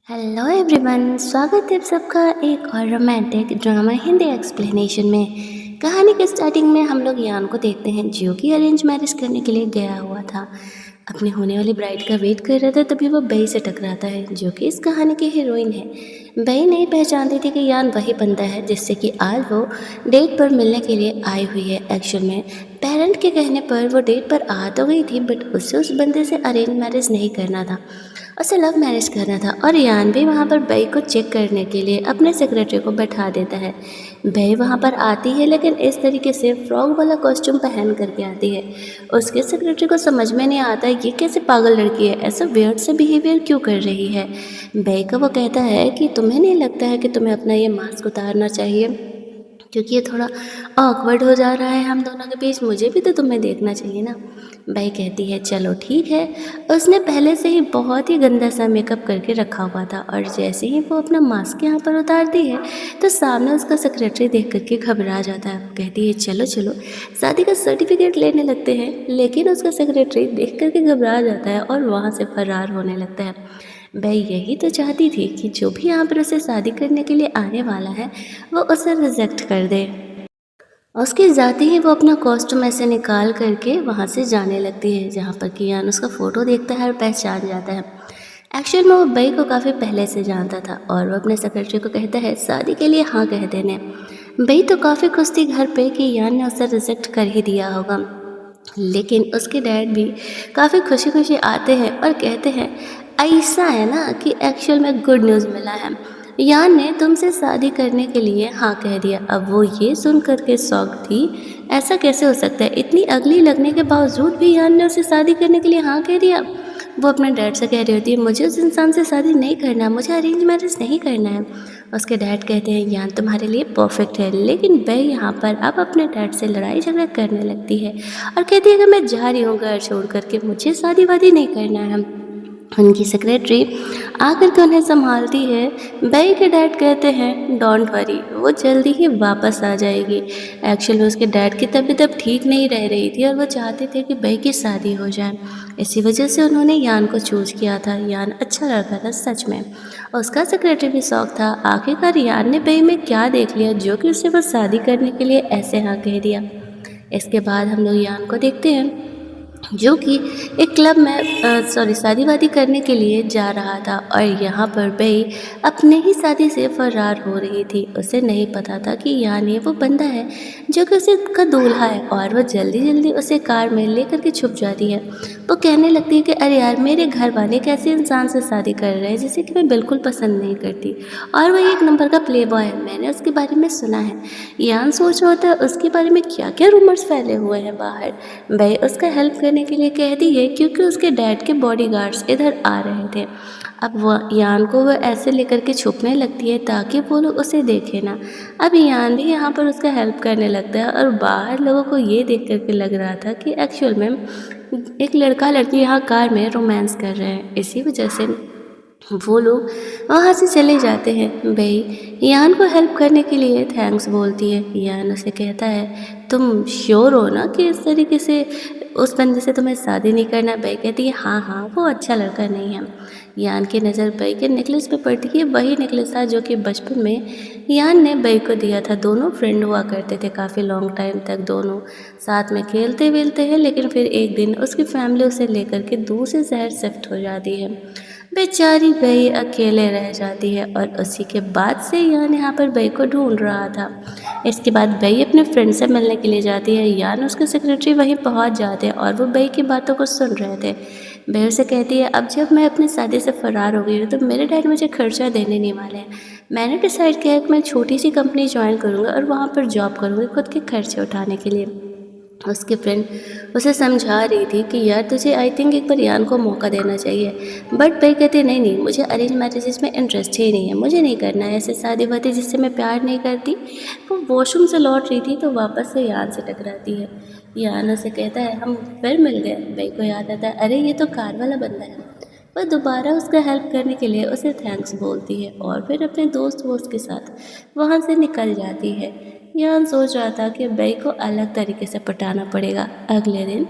Hello everyone, स्वागत है आप सबका एक और रोमांटिक ड्रामा हिंदी एक्सप्लेनेशन में। कहानी के स्टार्टिंग में हम लोग यान को देखते हैं जो कि अरेंज मैरिज करने के लिए गया हुआ था। अपनी होने वाली ब्राइड का वेट कर रहा था, तभी वो बई से टकराता है जो कि इस कहानी की हीरोइन है। बई नहीं पहचानती थी कि यान वही बंदा है जिससे कि आज वो डेट पर मिलने के लिए आई हुई है। एक्चुअल में पेरेंट के कहने पर वो डेट पर आ तो गई थी, बट उसे उस बंदे से अरेंज मैरिज नहीं करना था, उसे लव मैरिज करना था। और यान भी वहाँ पर बई को चेक करने के लिए अपने सेक्रेटरी को बैठा देता है। बई वहाँ पर आती है, लेकिन इस तरीके से फ्रॉग वाला कॉस्ट्यूम पहन करके आती है। उसके सेक्रेटरी को समझ में नहीं आता ये कैसे पागल लड़की है, ऐसा वियर्ड से बिहेवियर क्यों कर रही है। बई को वो कहता है कि तुम्हें नहीं लगता है कि तुम्हें अपना ये मास्क उतारना चाहिए, क्योंकि ये थोड़ा ऑकवर्ड हो जा रहा है हम दोनों के बीच, मुझे भी तो तुम्हें देखना चाहिए ना। बाई कहती है चलो ठीक है। उसने पहले से ही बहुत ही गंदा सा मेकअप करके रखा हुआ था, और जैसे ही वो अपना मास्क यहाँ पर उतारती है तो सामने उसका सेक्रेटरी देख करके घबरा जाता है। कहती है चलो चलो शादी का सर्टिफिकेट लेने लगते हैं, लेकिन उसका सेक्रेटरी देख करके घबरा जाता है और वहाँ से फरार होने लगता है। वह यही तो चाहती थी कि जो भी यहाँ पर उसे शादी करने के लिए आने वाला है वो उसे रिजेक्ट कर दे। उसके जाते ही वो अपना कॉस्ट्यूम ऐसे निकाल करके वहाँ से जाने लगती है, जहाँ पर कियान उसका फ़ोटो देखता है और पहचान जाता है। एक्चुअल में वो बई को काफ़ी पहले से जानता था, और वो अपने सेक्रेटरी को कहता है शादी के लिए हाँ कह देने। बई तो काफ़ी खुश थी घर पे कि यान ने उसे रिजेक्ट कर ही दिया होगा, लेकिन उसके डैड भी काफ़ी खुशी खुशी आते हैं और कहते हैं ऐसा है ना कि एक्चुअल में गुड न्यूज़ मिला है, यान ने तुमसे शादी करने के लिए हाँ कह दिया। अब वो ये सुन करके शॉक थी, ऐसा कैसे हो सकता है, इतनी अगली लगने के बावजूद भी यान ने उसे शादी करने के लिए हाँ कह दिया। वो अपने डैड से कह रही होती है मुझे उस इंसान से शादी नहीं करना, मुझे अरेंज मैरिज नहीं करना है। उसके डैड कहते हैं यान तुम्हारे लिए परफेक्ट है, लेकिन वह यहाँ पर अब अपने डैड से लड़ाई झगड़ा करने लगती है और कहती है कि मैं जा रही हूँ घर छोड़ करके, मुझे शादी वादी नहीं करना है। उनकी सेक्रेटरी आकर के उन्हें संभालती है। बई के डैड कहते हैं डोंट वरी, वो जल्दी ही वापस आ जाएगी। एक्चुअल में उसके डैड की तबीयत अब ठीक नहीं रह रही थी और वो चाहते थे कि बई की शादी हो जाए, इसी वजह से उन्होंने यान को चूज किया था। यान अच्छा लड़का था सच में। उसका सेक्रेटरी भी शौक था, आखिरकार यान ने बई में क्या देख लिया जो कि उसे बस शादी करने के लिए ऐसे हाँ कह दिया। इसके बाद हम लोग यान को देखते हैं जो कि एक क्लब में शादी वादी करने के लिए जा रहा था, और यहाँ पर बई अपने ही शादी से फरार हो रही थी। उसे नहीं पता था कि यानी वो बंदा है जो कि उसे का दूल्हा है, और वो जल्दी जल्दी उसे कार में लेकर के छुप जाती है। वो कहने लगती है कि अरे यार मेरे घर वाले कैसे इंसान से शादी कर रहे हैं जिसे कि मैं बिल्कुल पसंद नहीं करती, और वो एक नंबर का प्ले बॉय है, मैंने उसके बारे में सुना है। यान सोच रहा होता है उसके बारे में क्या क्या रूमर्स फैले हुए हैं बाहर। बई उसका हेल्प करने के लिए कहती है क्योंकि उसके डैड के बॉडीगार्ड्स इधर आ रहे थे। अब वो यान को वो ऐसे लेकर के छुपने लगती है ताकि वो लोग उसे देखें ना। अब यान भी यहाँ पर उसका हेल्प करने लगता है, और बाहर लोगों को ये देख करके लग रहा था कि एक्चुअल में एक लड़का लड़की यहाँ कार में रोमांस कर रहे हैं, इसी वजह से वो लोग वहाँ से चले जाते हैं। बई यान को हेल्प करने के लिए थैंक्स बोलती है। यान उसे कहता है तुम श्योर हो ना कि इस तरीके से उस बंदे से तुम्हें शादी नहीं करना। बई कहती है हाँ हाँ वो अच्छा लड़का नहीं है। यान की नज़र बई के नेकलेस पे पड़ती है, वही नेकलेस था जो कि बचपन में यान ने बई को दिया था। दोनों फ्रेंड हुआ करते थे काफ़ी लॉन्ग टाइम तक, दोनों साथ में खेलते वेलते हैं, लेकिन फिर एक दिन उसकी फैमिली उसे लेकर के दूसरे शहर शिफ्ट हो जाती है। बेचारी बई अकेले रह जाती है, और उसी के बाद से यान यहाँ पर बई को ढूंढ रहा था। इसके बाद बई अपने फ्रेंड से मिलने के लिए जाती है। यान उसके सेक्रेटरी वहीं पहुँच जाते हैं और वो बई की बातों को सुन रहे थे। बई उसे कहती है अब जब मैं अपनी शादी से फ़रार हो गई हूँ तो मेरे डैड मुझे खर्चा देने नहीं वाले हैं। मैंने डिसाइड किया है कि मैं छोटी सी कंपनी ज्वाइन करूँगा और वहाँ पर जॉब करूँगी खुद के खर्चे उठाने के लिए। उसकी फ्रेंड उसे समझा रही थी कि यार तुझे आई थिंक एक बार यान को मौका देना चाहिए, बट भाई कहते नहीं नहीं मुझे अरेंज मैरिजेस में इंटरेस्ट ही नहीं है, मुझे नहीं करना है ऐसे शादी वादी जिससे मैं प्यार नहीं करती। वो वॉशरूम से लौट रही थी तो वापस से यान से टकराती है। यान उसे कहता है हम फिर मिल गए। भाई को याद आता है अरे ये तो कार वाला बंदा है। वह दोबारा उसका हेल्प करने के लिए उसे थैंक्स बोलती है और फिर अपने दोस्त वोस्त के साथ वहाँ से निकल जाती है। यान सोच रहा था कि बई को अलग तरीके से पटाना पड़ेगा। अगले दिन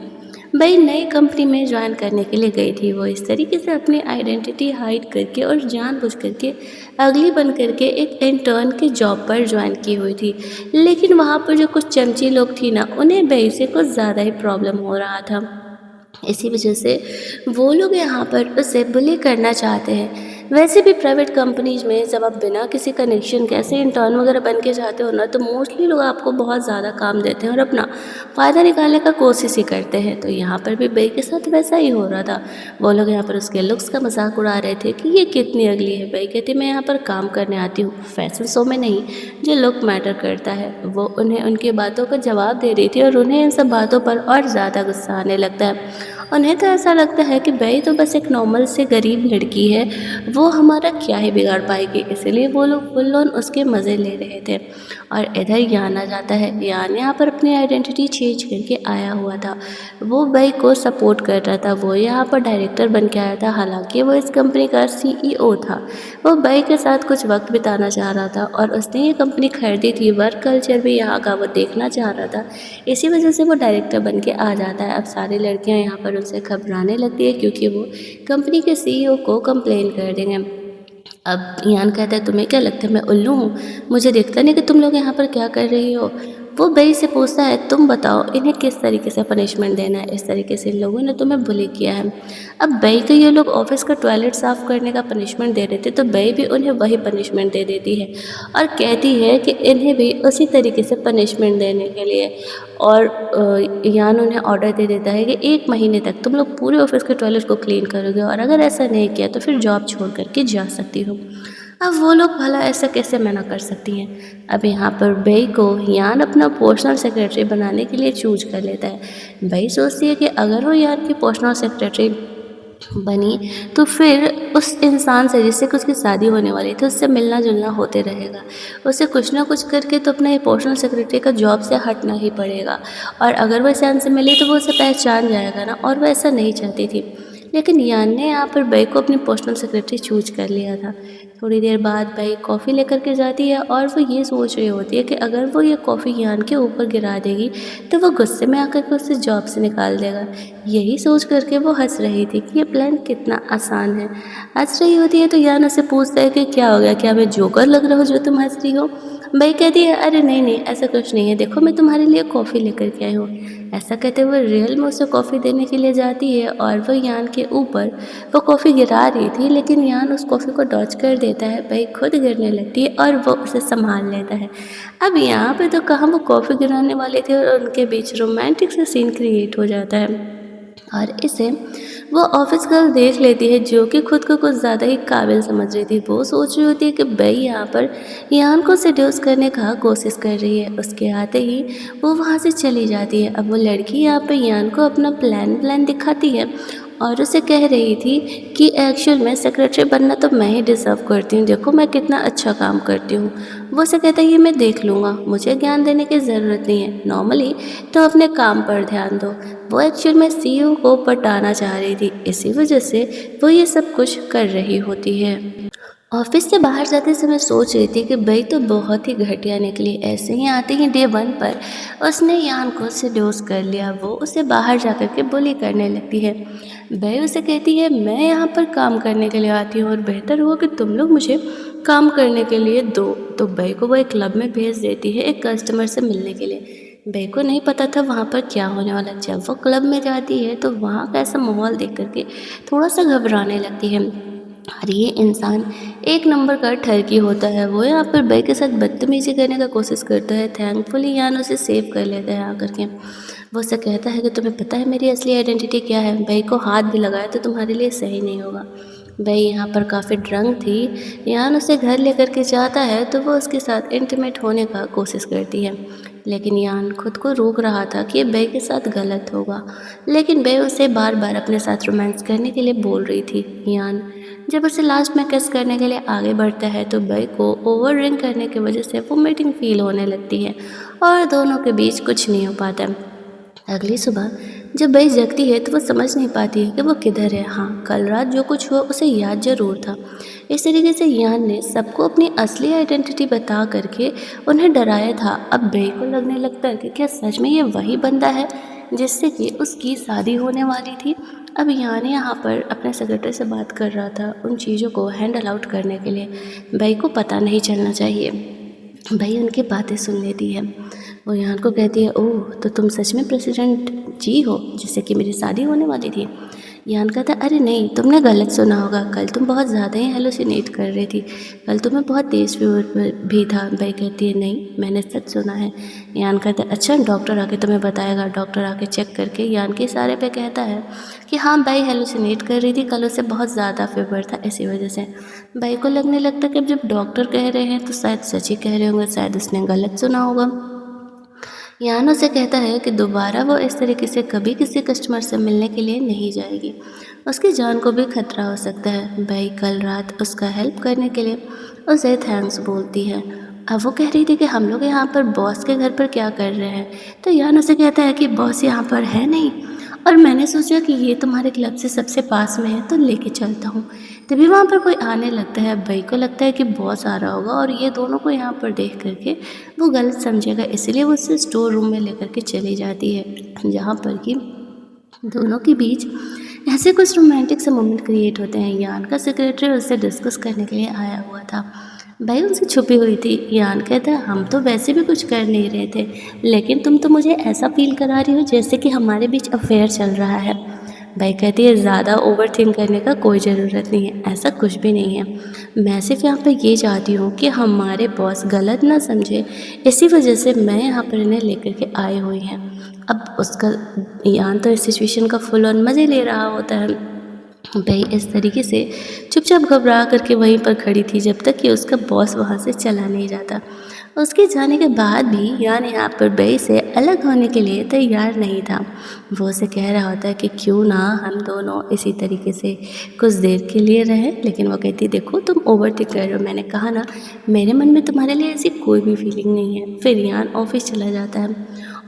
बई नई कंपनी में ज्वाइन करने के लिए गई थी। वो इस तरीके से अपनी आइडेंटिटी हाइड करके और जानबूझ करके अगली बन करके एक इंटर्न की जॉब पर ज्वाइन की हुई थी। लेकिन वहाँ पर जो कुछ चमची लोग थी ना, उन्हें बई से कुछ ज़्यादा ही प्रॉब्लम हो रहा था। इसी वजह से वो लोग यहाँ पर उसे बुली करना चाहते हैं। वैसे भी प्राइवेट कंपनीज में जब आप बिना किसी कनेक्शन के ऐसे इंटर्न वगैरह बन के जाते हो ना, तो मोस्टली लोग आपको बहुत ज़्यादा काम देते हैं और अपना फ़ायदा निकालने का कोशिश ही करते हैं। तो यहाँ पर भी बई के साथ वैसा ही हो रहा था। वो लोग यहाँ पर उसके लुक्स का मजाक उड़ा रहे थे कि ये कितनी अगली है। बई कहती मैं यहाँ पर काम करने आती हूँ, फैशन शो में नहीं, जो लुक मैटर करता है। वो उन्हें उनकी बातों का जवाब दे रही थी और उन्हें इन सब बातों पर और ज़्यादा गुस्सा आने लगता है। उन्हें तो ऐसा लगता है कि बई तो बस एक नॉर्मल से गरीब लड़की है, वो हमारा क्या ही बिगाड़ पाएगी। इसलिए वो लोग फुल ऑन उसके मज़े ले रहे थे। और इधर यान आ जाता है। यान यहाँ पर अपनी आइडेंटिटी चेंज करके आया हुआ था। वो बई को सपोर्ट कर रहा था। वो यहाँ पर डायरेक्टर बन के आया था, हालांकि वो इस कंपनी का CEO था। वो बई के साथ कुछ वक्त बिताना चाह रहा था और उसने ये कंपनी खरीदी थी। वर्क कल्चर भी यहाँ का वो देखना चाह रहा था। इसी वजह से वो डायरेक्टर बन के आ जाता है। अब सारी लड़कियाँ यहाँ पर उनसे घबराने लगती है, क्योंकि वो कंपनी के CEO को कंप्लेन कर देंगे। अब यान कहता है तुम्हें क्या लगता है मैं उल्लू हूँ, मुझे दिखता नहीं कि तुम लोग यहाँ पर क्या कर रही हो। वो बई से पूछता है तुम बताओ इन्हें किस तरीके से पनिशमेंट देना है, इस तरीके से इन लोगों ने तुम्हें बुली किया है। अब बई को ये लोग ऑफिस का टॉयलेट साफ़ करने का पनिशमेंट दे रहे थे, तो बई भी उन्हें वही पनिशमेंट दे देती है और कहती है कि इन्हें भी उसी तरीके से पनिशमेंट देने के लिए। और यान उन्हें ऑर्डर दे देता है कि 1 महीने तक तुम लोग पूरे ऑफिस के टॉयलेट को क्लीन करोगे और अगर ऐसा नहीं किया तो फिर जॉब छोड़ करके जा सकती हो। अब वो लोग भला ऐसा कैसे मना कर सकती हैं। अब यहाँ पर बई को यान अपना पर्सनल सेक्रेटरी बनाने के लिए चूज कर लेता है। बई सोचती है कि अगर वो यान की पर्सनल सेक्रेटरी बनी तो फिर उस इंसान से जिससे कि उसकी शादी होने वाली थी, उससे मिलना जुलना होते रहेगा। उसे कुछ ना कुछ करके तो अपना ये पर्सनल सेक्रेटरी का जॉब से हटना ही पड़ेगा। और अगर वो इंसान से मिली तो वो उसे पहचान जाएगा ना, और वो ऐसा नहीं चाहती थी। लेकिन यान ने यहाँ पर बई को अपनी पर्सनल सेक्रेटरी चूज कर लिया था। थोड़ी देर बाद बई कॉफ़ी लेकर के जाती है और वो ये सोच रही होती है कि अगर वो ये कॉफ़ी यान के ऊपर गिरा देगी तो वो गुस्से में आकर के उसे जॉब से निकाल देगा। यही सोच करके वो हंस रही थी कि ये प्लान कितना आसान है। हंस रही होती है तो यान उसे पूछता है कि क्या हो गया, क्या मैं जोकर लग रहा हूँ जो तुम हंस रही हो। बई कहती है अरे नहीं नहीं, ऐसा कुछ नहीं है, देखो मैं तुम्हारे लिए कॉफ़ी लेकर के आई हूँ। ऐसा कहते हुए रियल में उसे कॉफ़ी देने के लिए जाती है और वो यान के ऊपर वो कॉफ़ी गिरा रही थी, लेकिन यान उस कॉफ़ी को डॉच कर देता है। बई खुद गिरने लगती है और वो उसे संभाल लेता है। अब यहाँ पे तो कहाँ वो कॉफ़ी गिराने वाले थे और उनके बीच रोमांटिक सा सीन क्रिएट हो जाता है। और इसे वो ऑफिस गर्ल देख लेती है, जो कि खुद को कुछ ज़्यादा ही काबिल समझ रही थी। वो सोच रही होती है कि बई यहाँ पर यान को सेड्यूस करने का कोशिश कर रही है। उसके आते ही वो वहाँ से चली जाती है। अब वो लड़की यहाँ पर यान को अपना प्लान दिखाती है और उसे कह रही थी कि एक्चुअल में सेक्रेटरी बनना तो मैं ही डिज़र्व करती हूँ, देखो मैं कितना अच्छा काम करती हूँ। वो उसे कहता है ये मैं देख लूँगा, मुझे ज्ञान देने की ज़रूरत नहीं है, नॉर्मली तो अपने काम पर ध्यान दो। वो एक्चुअल में CEO को पटाना चाह रही थी, इसी वजह से वो ये सब कुछ कर रही होती है। ऑफिस से बाहर जाते समय सोच रही थी कि बई तो बहुत ही घटिया निकली। ऐसे ही आते ही डे 1 पर उसने यान को सेड्यूस कर लिया। वो उसे बाहर जाकर के बुली करने लगती है। बई उसे कहती है मैं यहाँ पर काम करने के लिए आती हूँ और बेहतर हुआ कि तुम लोग मुझे काम करने के लिए दो। तो बई को वो एक क्लब में भेज देती है एक कस्टमर से मिलने के लिए। बई को नहीं पता था वहाँ पर क्या होने वाला। जब वो क्लब में जाती है तो वहाँ का ऐसा माहौल देख करके थोड़ा सा घबराने लगती है। और ये इंसान एक नंबर का ठरकी होता है। वो यहाँ पर बई के साथ बदतमीजी करने का कोशिश करता है। थैंकफुली यान उसे सेव कर लेता है आकर के। वो उससे कहता है कि तुम्हें पता है मेरी असली आइडेंटिटी क्या है, बई को हाथ भी लगाया तो तुम्हारे लिए सही नहीं होगा। बई यहाँ पर काफ़ी ड्रंक थी। यान उसे घर लेकर के जाता है तो वो उसके साथ इंटीमेट होने का कोशिश करती है, लेकिन यान खुद को रोक रहा था कि बई के साथ गलत होगा। लेकिन बई उसे बार बार अपने साथ रोमांस करने के लिए बोल रही थी। यान जब उसे लास्ट में किस करने के लिए आगे बढ़ता है तो बई को ओवर ड्रिंक करने की वजह से वोमिटिंग फील होने लगती है और दोनों के बीच कुछ नहीं हो पाता। अगली सुबह जब बई जगती है तो वो समझ नहीं पाती है कि वो किधर है। हाँ, कल रात जो कुछ हुआ उसे याद जरूर था। इस तरीके से यान ने सबको अपनी असली आइडेंटिटी बता करके उन्हें डराया था। अब बई को लगने लगता है कि क्या सच में ये वही बंदा है जिससे कि उसकी शादी होने वाली थी। अब यान यहाँ पर अपने सेक्रेटरी से बात कर रहा था उन चीज़ों को हैंडल आउट करने के लिए। भाई को पता नहीं चलना चाहिए। भाई उनकी बातें सुन लेती है। वो यान को कहती है, ओह तो तुम सच में प्रेसिडेंट जी हो जिससे कि मेरी शादी होने वाली थी। यान कहता है, अरे नहीं, तुमने गलत सुना होगा, कल तुम बहुत ज़्यादा ही हेलुसिनेट कर रही थी, कल तुम्हें बहुत तेज़ फीवर भी था। भाई कहती है, नहीं मैंने सच सुना है। यान कहता है, अच्छा डॉक्टर आके तुम्हें बताएगा। डॉक्टर आके चेक करके यान के इशारे पे कहता है कि हाँ भाई हेलुसिनेट कर रही थी, कल उसे बहुत ज़्यादा फीवर था, इसी वजह से। भाई को लगने लगता कि जब डॉक्टर कह रहे हैं तो शायद सच ही कह रहे होंगे, शायद उसने गलत सुना होगा। यान उसे कहता है कि दोबारा वो इस तरीके से कभी किसी कस्टमर से मिलने के लिए नहीं जाएगी, उसकी जान को भी खतरा हो सकता है। भाई कल रात उसका हेल्प करने के लिए उसे थैंक्स बोलती है। अब वो कह रही थी कि हम लोग यहाँ पर बॉस के घर पर क्या कर रहे हैं, तो यान उसे कहता है कि बॉस यहाँ पर है नहीं, और मैंने सोचा कि ये तुम्हारे क्लब से सबसे पास में है तो लेके चलता हूँ। तभी वहाँ पर कोई आने लगता है। भाई को लगता है कि बॉस आ रहा होगा और ये दोनों को यहाँ पर देख करके वो गलत समझेगा, इसलिए वो उसे स्टोर रूम में लेकर के चली जाती है, जहाँ पर कि दोनों के बीच ऐसे कुछ रोमांटिक से मोमेंट क्रिएट होते हैं। यान का सेक्रेटरी उससे डिस्कस करने के लिए आया हुआ था। भाई उनसे छुपी हुई थी। यान कहता है, हम तो वैसे भी कुछ कर नहीं रहे थे, लेकिन तुम तो मुझे ऐसा फील करा रही हो जैसे कि हमारे बीच अफेयर चल रहा है। भाई कहती है, ज़्यादा ओवर थिंक करने का कोई ज़रूरत नहीं है, ऐसा कुछ भी नहीं है। मैं सिर्फ यहाँ पर ये चाहती हूँ कि हमारे बॉस गलत ना समझे, इसी वजह से मैं यहाँ पर इन्हें लेकर के आई हुई हैं। अब उसका यान तो इस सिचुएशन का फुल ऑन मज़े ले रहा होता है। भाई इस तरीके से चुपचाप घबरा करके वहीं पर खड़ी थी जब तक कि उसका बॉस वहाँ से चला नहीं जाता। उसके जाने के बाद भी यान यहाँ पर बई से अलग होने के लिए तैयार नहीं था। वो उसे कह रहा होता है कि क्यों ना हम दोनों इसी तरीके से कुछ देर के लिए रहें, लेकिन वो कहती है, देखो तुम ओवर थिंक कर रहे हो, मैंने कहा ना मेरे मन में तुम्हारे लिए ऐसी कोई भी फीलिंग नहीं है। फिर यान ऑफिस चला जाता है।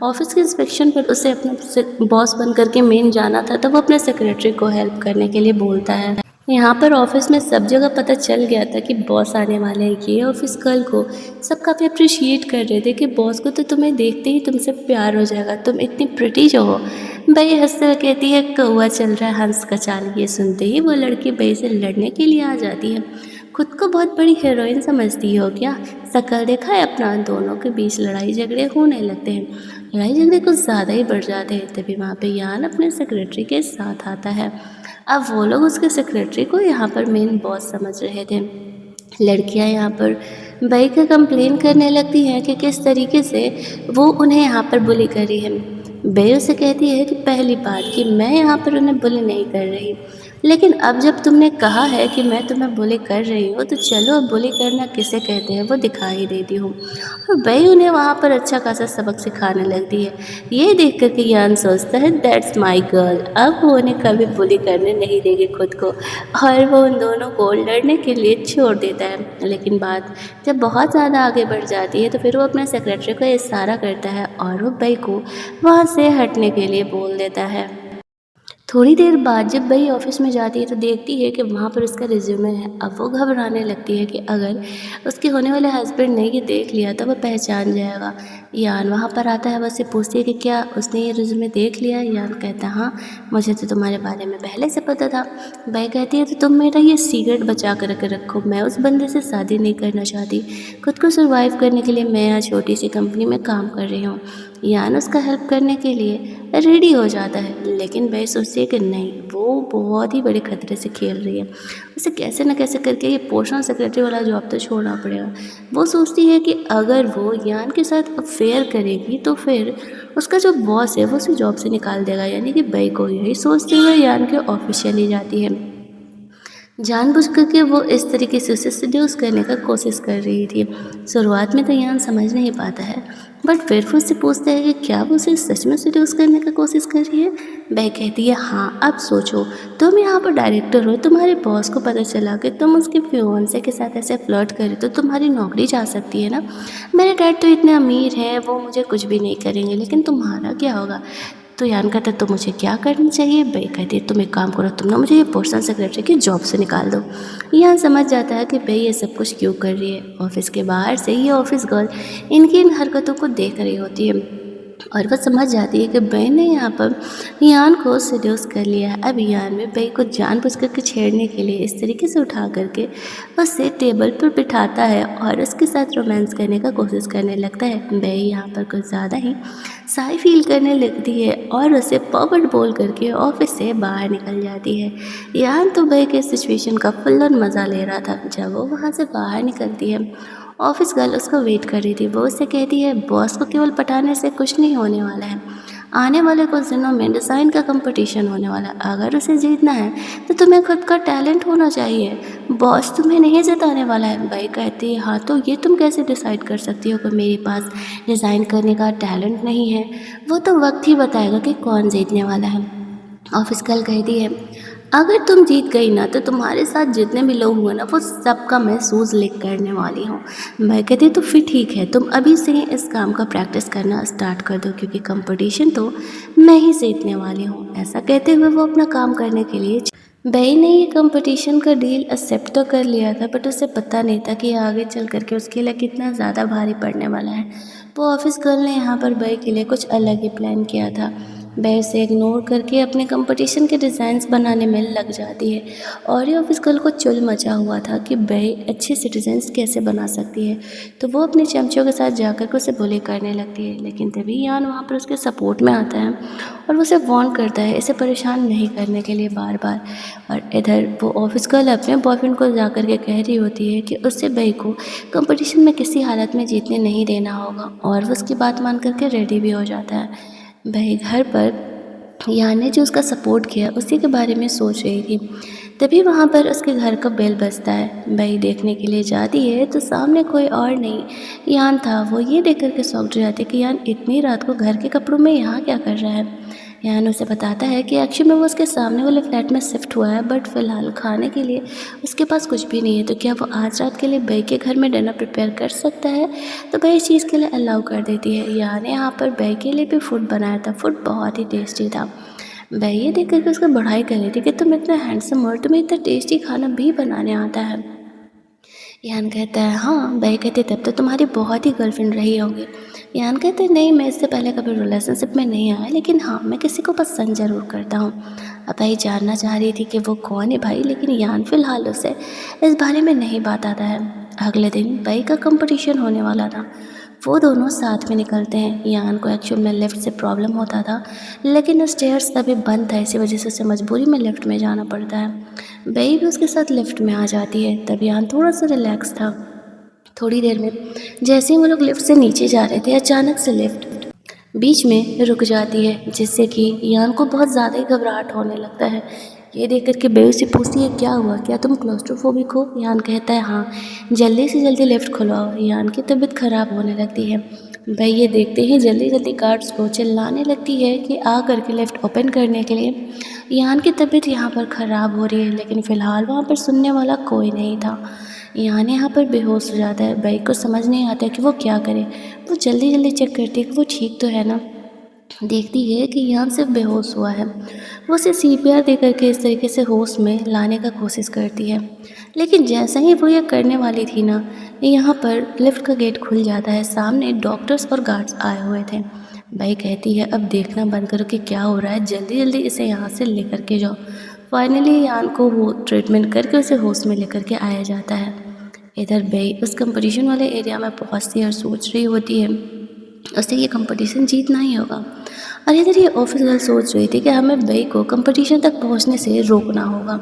ऑफिस के इंस्पेक्शन पर उसे अपने बॉस बन करके मेन जाना था, तो वो अपने सेक्रेटरी को हेल्प करने के लिए बोलता है। यहाँ पर ऑफिस में सब जगह पता चल गया था कि बॉस आने वाले हैं। ये ऑफिस कल को सब काफ़ी अप्रिशिएट कर रहे थे कि बॉस को तो तुम्हें देखते ही तुमसे प्यार हो जाएगा, तुम इतनी प्रिटी जो हो। भाई हंसते हुए कहती है, कौवा चल रहा है हंस का चाल। ये सुनते ही वो लड़की भाई से लड़ने के लिए आ जाती है। खुद को बहुत बड़ी हीरोइन समझती हो क्या? शक्ल देखा है अपना? दोनों के बीच लड़ाई झगड़े होने लगते हैं। लड़ाई झगड़े कुछ ज़्यादा ही बढ़ जाते हैं। तभी वहाँ पे यान अपने सेक्रेटरी के साथ आता है। अब वो लोग उसके सेक्रेटरी को यहाँ पर मेन बॉस समझ रहे थे। लड़कियाँ यहाँ पर भाई का कंप्लेन करने लगती हैं कि किस तरीके से वो उन्हें यहाँ पर बुली कर रही है। भाई उसे कहती है कि पहली बात कि मैं यहाँ पर उन्हें बुली नहीं कर रही, लेकिन अब जब तुमने कहा है कि मैं तुम्हें बुली कर रही हूँ तो चलो अब बुली करना किसे कहते हैं वो दिखा ही देती हूँ। और भाई उन्हें वहाँ पर अच्छा खासा सबक सिखाने लगती है। ये देख कर के यान सोचता है, दैट्स माई गर्ल, अब वो उन्हें कभी बुली करने नहीं देगी खुद को, और वो उन दोनों को लड़ने के लिए छोड़ देता है। लेकिन बात जब बहुत ज़्यादा आगे बढ़ जाती है तो फिर वो अपने सेक्रेटरी को इशारा करता है और वो भाई को वहाँ से हटने के लिए बोल देता है। थोड़ी देर बाद जब बई ऑफिस में जाती है तो देखती है कि वहाँ पर उसका रिज्यूमे है। अब वो घबराने लगती है कि अगर उसके होने वाले हस्बैंड ने ये देख लिया तो वो पहचान जाएगा। यान वहाँ पर आता है, वो उससे पूछती है कि क्या उसने ये रिज्यूमे देख लिया? यान कहता है, हाँ मुझे तो तुम्हारे बारे में पहले से पता था। बई कहती है, तो तुम मेरा ये सीक्रेट बचा कर रखो, मैं उस बंदे से शादी नहीं करना चाहती, खुद को सर्वाइव करने के लिए मैं यहाँ छोटी सी कंपनी में काम कर रही हूँ। यान उसका हेल्प करने के लिए रेडी हो जाता है, लेकिन वह सोचती है कि नहीं, वो बहुत ही बड़े खतरे से खेल रही है, उसे कैसे न कैसे करके ये पर्सनल सेक्रेटरी वाला जॉब तो छोड़ना पड़ेगा। वो सोचती है कि अगर वो यान के साथ अफेयर करेगी तो फिर उसका जो बॉस है वो उसे जॉब से निकाल देगा, यानी कि बई को। यही सोचते हुए यान के ऑफिस चली जाती है। जानबूझ करके वो इस तरीके से उसे सड्यूस करने का कोशिश कर रही थी। शुरुआत में तो यान समझ नहीं पाता है, बट फिर वो उससे पूछता है कि क्या वो उसे सच में सड्यूस करने का कोशिश कर रही है। वह कहती है, हाँ अब सोचो, तुम यहाँ पर डायरेक्टर हो, तुम्हारे बॉस को पता चला कि तुम उसके फियोंसे के साथ ऐसे फ्लर्ट करे तो तुम्हारी नौकरी जा सकती है ना। मेरे डैड तो इतने अमीर हैं, वो मुझे कुछ भी नहीं करेंगे, लेकिन तुम्हारा क्या होगा? तो यान कहता है, तो मुझे क्या करना चाहिए? बई कहती है, तुम एक काम करो, तुम ना मुझे ये पर्सनल सेक्रेटरी की जॉब से निकाल दो। यान समझ जाता है कि बई ये सब कुछ क्यों कर रही है। ऑफिस के बाहर से ये ऑफिस गर्ल इनकी इन हरकतों को देख रही होती है। और वो समझ जाती है कि बई ने यहाँ पर यान को सेड्यूस कर लिया है। अब यान में बई को जानबूझ कर के छेड़ने के लिए इस तरीके से उठा करके उसे टेबल पर बिठाता है और उसके साथ रोमांस करने का कोशिश करने लगता है। बई यहाँ पर कुछ ज़्यादा ही शाई फील करने लगती है और उसे पॉवर्ड बोल करके ऑफिस से बाहर निकल जाती है। यान तो बई के सिचुएशन का फुल ऑन मज़ा ले रहा था। जब वो वहाँ से बाहर निकलती है, ऑफिस गर्ल उसको वेट कर रही थी। वो उससे कहती है बॉस को केवल पटाने से कुछ नहीं होने वाला है, आने वाले कुछ दिनों में डिज़ाइन का कंपटीशन होने वाला है। अगर उसे जीतना है तो तुम्हें खुद का टैलेंट होना चाहिए, बॉस तुम्हें नहीं जिताने वाला है। भाई कहती है हाँ तो ये तुम कैसे डिसाइड कर सकती हो कि मेरे पास डिज़ाइन करने का टैलेंट नहीं है, वो तो वक्त ही बताएगा कि कौन जीतने वाला है। ऑफिस गर्ल कहती है अगर तुम जीत गई ना तो तुम्हारे साथ जितने भी लोग हुए ना वो सबका मैं शूज़ लीक करने वाली हूँ। मैं कहती तो फिर ठीक है, तुम अभी से ही इस काम का प्रैक्टिस करना स्टार्ट कर दो क्योंकि कंपटीशन तो मैं ही जीतने वाली हूँ। ऐसा कहते हुए वो अपना काम करने के लिए बई ने ये कंपटीशन का डील एक्सेप्ट तो कर लिया था, बट उसे पता नहीं था कि आगे चल करके उसके लिए कितना ज़्यादा भारी पड़ने वाला है। वो ऑफिस गर्ल ने यहाँ पर बई के लिए कुछ अलग ही प्लान किया था। बई उसे इग्नोर करके अपने कंपटीशन के डिज़ाइंस बनाने में लग जाती है और ये ऑफिस गर्ल को चुल मचा हुआ था कि बई अच्छे सिटीजन्स कैसे बना सकती है। तो वो अपने चमचों के साथ जाकर के उसे बुली करने लगती है, लेकिन तभी यान वहाँ पर उसके सपोर्ट में आता है और उसे वार्न करता है इसे परेशान नहीं करने के लिए बार बार। और इधर वो ऑफिस गर्ल अपने बॉयफ्रेंड को जा कर के कह रही होती है कि उससे बई को कंपटीशन में किसी हालत में जीतने नहीं देना होगा और वो उसकी बात मान करके रेडी भी हो जाता है। वही घर पर यान ने जो उसका सपोर्ट किया उसी के बारे में सोच रही थी। तभी वहाँ पर उसके घर का बेल बजता है। वही देखने के लिए जाती है तो सामने कोई और नहीं यान था। वो ये देख कर के शॉक्ड हो जाती है कि यान इतनी रात को घर के कपड़ों में यहाँ क्या कर रहा है। यान उसे बताता है कि एक्चुअली में वो उसके सामने वाले फ्लैट में शिफ्ट हुआ है, बट फ़िलहाल खाने के लिए उसके पास कुछ भी नहीं है। तो क्या वो आज रात के लिए बई के घर में डिनर प्रिपेयर कर सकता है। तो बई इस चीज़ के लिए अलाउ कर देती है। यान ने यहाँ पर बई के लिए भी फूड बनाया था। फूड बहुत ही टेस्टी था। बई ये देख कर के उसका बढ़ाई कर रही थी कि तुम इतना हैंडसम और तुम्हें इतना टेस्टी खाना भी बनाने आता है। यान कहता है हाँ। बई कहती तब तो तुम्हारी बहुत ही गर्लफ्रेंड रही होगी। यान कहते नहीं, मैं इससे पहले कभी रिलेशनशिप में नहीं आया, लेकिन हाँ मैं किसी को पसंद ज़रूर करता हूँ। अब भाई जानना चाह रही थी कि वो कौन है भाई, लेकिन यान फिलहाल उसे इस बारे में नहीं बताता है। अगले दिन बई का कंपटीशन होने वाला था। वो दोनों साथ में निकलते हैं। यान को एक्चुअल में लिफ्ट से प्रॉब्लम होता था, लेकिन स्टेयर्स अभी बंद था, इसी वजह से उसे मजबूरी में लिफ्ट में जाना पड़ता है। बई भी उसके साथ लिफ्ट में आ जाती है। तब यान थोड़ा सा रिलैक्स था। थोड़ी देर में जैसे ही वो लोग लिफ्ट से नीचे जा रहे थे, अचानक से लिफ्ट बीच में रुक जाती है, जिससे कि यान को बहुत ज़्यादा ही घबराहट होने लगता है। ये देख कर के बे से पूछती है क्या हुआ, क्या तुम क्लोस्ट्रोफोबिक हो। यान कहता है हाँ, जल्दी से जल्दी लिफ्ट खुलवाओ। यान की तबीयत खराब होने लगती है। भाई ये देखते ही जल्दी जल्दी गार्ड्स को चिल्लाने लगती है कि आ करके लिफ्ट ओपन करने के लिए। यान की तबीयत यहाँ पर ख़राब हो रही है, लेकिन फ़िलहाल वहाँ पर सुनने वाला कोई नहीं था। यान यहाँ पर बेहोश हो जाता है। बाइक को समझ नहीं आता कि वो क्या करे। वो जल्दी जल्दी चेक करती है कि वो ठीक तो है ना। देखती है कि यान सिर्फ बेहोश हुआ है। वो उसे सीपीआर दे करके इस तरीके से होश में लाने का कोशिश करती है, लेकिन जैसा ही वो ये करने वाली थी ना, यहाँ पर लिफ्ट का गेट खुल जाता है। सामने डॉक्टर्स और गार्ड्स आए हुए थे। भाई कहती है अब देखना बंद करो कि क्या हो रहा है, जल्दी जल्दी इसे यहाँ से लेकर के जाओ। फाइनली यान को वो ट्रीटमेंट करके उसे होश में लेकर के आया जाता है। इधर बई उस कंपटीशन वाले एरिया में पहुँचती है और सोच रही होती है उसे ये कंपटीशन जीतना ही होगा। और इधर ये ऑफिस गर्ल सोच रही थी कि हमें बई को कंपटीशन तक पहुंचने से रोकना होगा,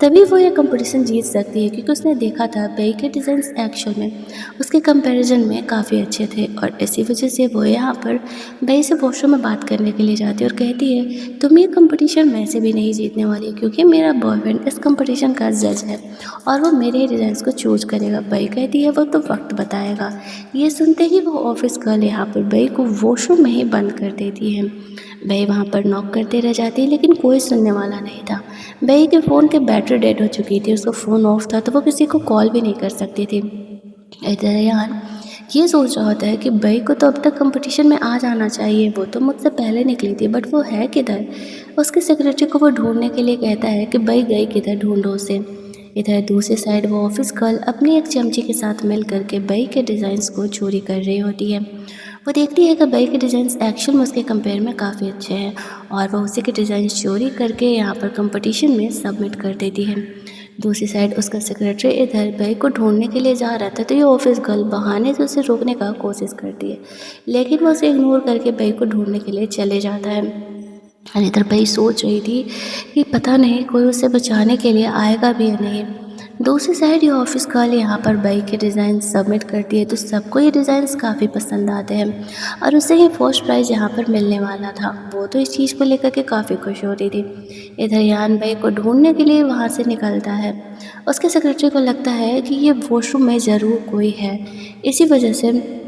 तभी वो ये कंपटीशन जीत सकती है, क्योंकि उसने देखा था बई के डिज़ाइंस एक्चुअल में उसके कंपैरिजन में काफ़ी अच्छे थे। और इसी वजह से वो यहाँ पर बई से वॉशरूम में बात करने के लिए जाती है और कहती है तुम ये कंपटीशन मैं से भी नहीं जीतने वाली, क्योंकि मेरा बॉयफ्रेंड इस कंपटीशन का जज है और वो मेरे ही डिज़ाइंस को चूज करेगा। बई कहती है वो तो वक्त बताएगा। ये सुनते ही वो ऑफिस गर्ल यहाँ पर बई को वॉशरूम में ही बंद कर देती है। बई वहाँ पर नॉक करते रह जाती है, लेकिन कोई सुनने वाला नहीं था। बई के फ़ोन की बैटरी डेड हो चुकी थी, उसका फ़ोन ऑफ था, तो वो किसी को कॉल भी नहीं कर सकती थी। इधर यार ये सोच रहा होता है कि बई को तो अब तक कंपटीशन में आ जाना चाहिए, वो तो मुझसे पहले निकली थी, बट वो है किधर। उसके सेक्रेटरी को वो ढूंढने के लिए कहता है कि बई गई किधर, ढूंढो उसे। इधर दूसरी साइड वो ऑफिस गर्ल अपनी एक चमची के साथ मिल करके बई के डिज़ाइंस को चोरी कर रही होती है। वो देखती है कि बई के डिज़ाइंस एक्चुअल में उसके कंपेयर में काफ़ी अच्छे हैं और वो उसी के डिज़ाइन चोरी करके यहाँ पर कंपटीशन में सबमिट कर देती है। दूसरी साइड उसका सेक्रेटरी इधर बई को ढूंढने के लिए जा रहा था तो ये ऑफिस गर्ल बहाने से उसे रोकने का कोशिश करती है, लेकिन वो उसे इग्नोर करके बई को ढूंढने के लिए चले जाता है। और इधर बई सोच रही थी कि पता नहीं कोई उसे बचाने के लिए आएगा भी या नहीं। दूसरी साइड ये ऑफिस गर्ल यहाँ पर बई के डिज़ाइन सबमिट करती है तो सबको ये डिज़ाइंस काफ़ी पसंद आते हैं और उसे ही फर्स्ट प्राइज़ यहाँ पर मिलने वाला था। वो तो इस चीज़ को लेकर के काफ़ी खुश हो रही थी। इधर यान बई को ढूंढने के लिए वहाँ से निकलता है। उसके सेक्रेटरी को लगता है कि ये वॉशरूम में ज़रूर कोई है, इसी वजह से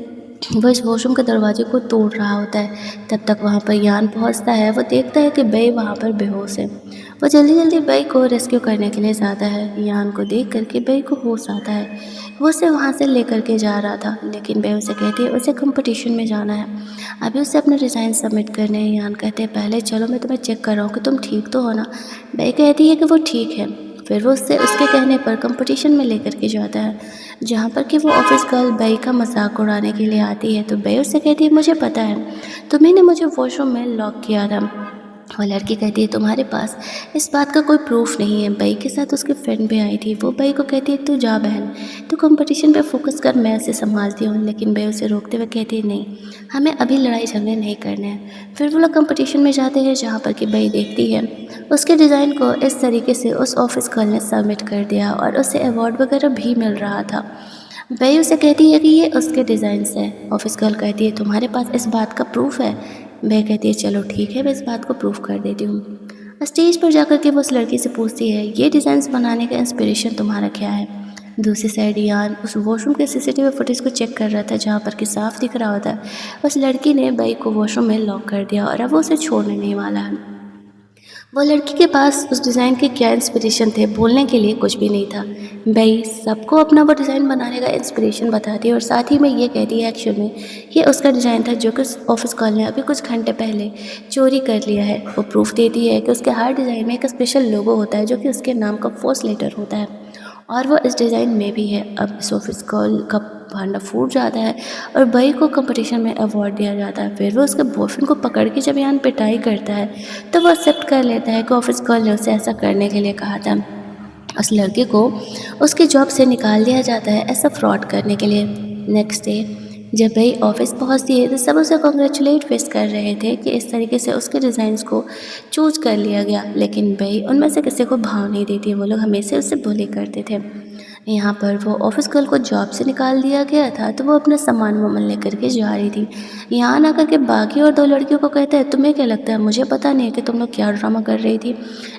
वो इस वॉशरूम के दरवाजे को तोड़ रहा होता है। तब तक वहाँ पर यान पहुँचता है। वो देखता है कि बई वहाँ पर बेहोश है। वो जल्दी जल्दी बई को रेस्क्यू करने के लिए जाता है। यान को देख करके बई को होश आता है। वो उसे वहाँ से लेकर के जा रहा था, लेकिन बई उसे कहती है उसे कंपटीशन में जाना है, अभी उसे अपने डिज़ाइन सबमिट करने हैं। यान कहते हैं पहले चलो मैं तुम्हें चेक कर रहा हूँ कि तुम ठीक तो हो ना। बई कहती है कि वो ठीक है। फिर वो उससे उसके कहने पर कंपटीशन में लेकर के जाता है, जहाँ पर कि वो ऑफिस गर्ल बई का मजाक उड़ाने के लिए आती है। तो बई उससे कहती है मुझे पता है, तुम्ही ने मुझे वॉशरूम में लॉक किया था। वो लड़की कहती है तुम्हारे पास इस बात का कोई प्रूफ नहीं है। बई के साथ उसकी फ्रेंड भी आई थी। वो बई को कहती है तू जा बहन, तू कंपटीशन पे फोकस कर, मैं उसे संभालती हूँ। लेकिन बई उसे रोकते हुए कहती है नहीं, हमें अभी लड़ाई झगड़े नहीं करने हैं। फिर वो लोग कंपटीशन में जाते हैं, जहाँ पर कि बई देखती है उसके डिज़ाइन को इस तरीके से उस ऑफिस गर्ल ने सबमिट कर दिया और उसे अवार्ड वगैरह भी मिल रहा था। बई उसे कहती है कि ये उसके डिज़ाइंस है। ऑफिस गर्ल कहती है तुम्हारे पास इस बात का प्रूफ है। बई कहती है चलो ठीक है, मैं इस बात को प्रूफ कर देती हूँ। स्टेज पर जाकर के वो उस लड़की से पूछती है ये डिज़ाइंस बनाने का इंस्पिरेशन तुम्हारा क्या है। दूसरी साइड यान उस वॉशरूम के सीसीटीवी फुटेज को चेक कर रहा था, जहाँ पर कि साफ दिख रहा होता है उस लड़की ने बई को वॉशरूम में लॉक कर दिया और अब वो उसे छोड़ने नहीं वाला है। वो लड़की के पास उस डिज़ाइन के क्या इंस्पिरेशन थे, बोलने के लिए कुछ भी नहीं था। बई सबको अपना वो डिज़ाइन बनाने का इंस्पिरेशन बताती है और साथ ही में ये कहती है एक्चुअल में ये उसका डिज़ाइन था जो कि उस ऑफिस गर्ल ने अभी कुछ घंटे पहले चोरी कर लिया है। वो प्रूफ देती है कि उसके हर डिज़ाइन में एक स्पेशल लोगो होता है जो कि उसके नाम का फर्स्ट लेटर होता है और वो इस डिज़ाइन में भी है। अब इस ऑफिस गर्ल का भांडा फूट जाता है और बई को कंपटीशन में अवार्ड दिया जाता है। फिर वो उसके बॉयफ्रेंड को पकड़ के जब यान पिटाई करता है तो वो एक्सेप्ट कर लेता है कि ऑफिस गर्ल ने उसे ऐसा करने के लिए कहा था। उस लड़के को उसकी जॉब से निकाल दिया जाता है ऐसा फ्रॉड करने के लिए। नेक्स्ट डे जब बई ऑफिस पहुंचती है तो सब उसे कॉन्ग्रेचुलेट विश कर रहे थे कि इस तरीके से उसके डिज़ाइंस को चूज कर लिया गया, लेकिन बई उनमें से किसी को भाव नहीं देती। वो लोग हमेशा उससे बुली करते थे। यहाँ पर वो ऑफिस गर्ल को जॉब से निकाल दिया गया था तो वो अपना सामान वामान लेकर के जा रही थी। यहाँ ना करके बाकी और दो लड़कियों को कहता है तुम्हें क्या लगता है, मुझे पता नहीं है कि तुम लोग क्या ड्रामा कर रही थी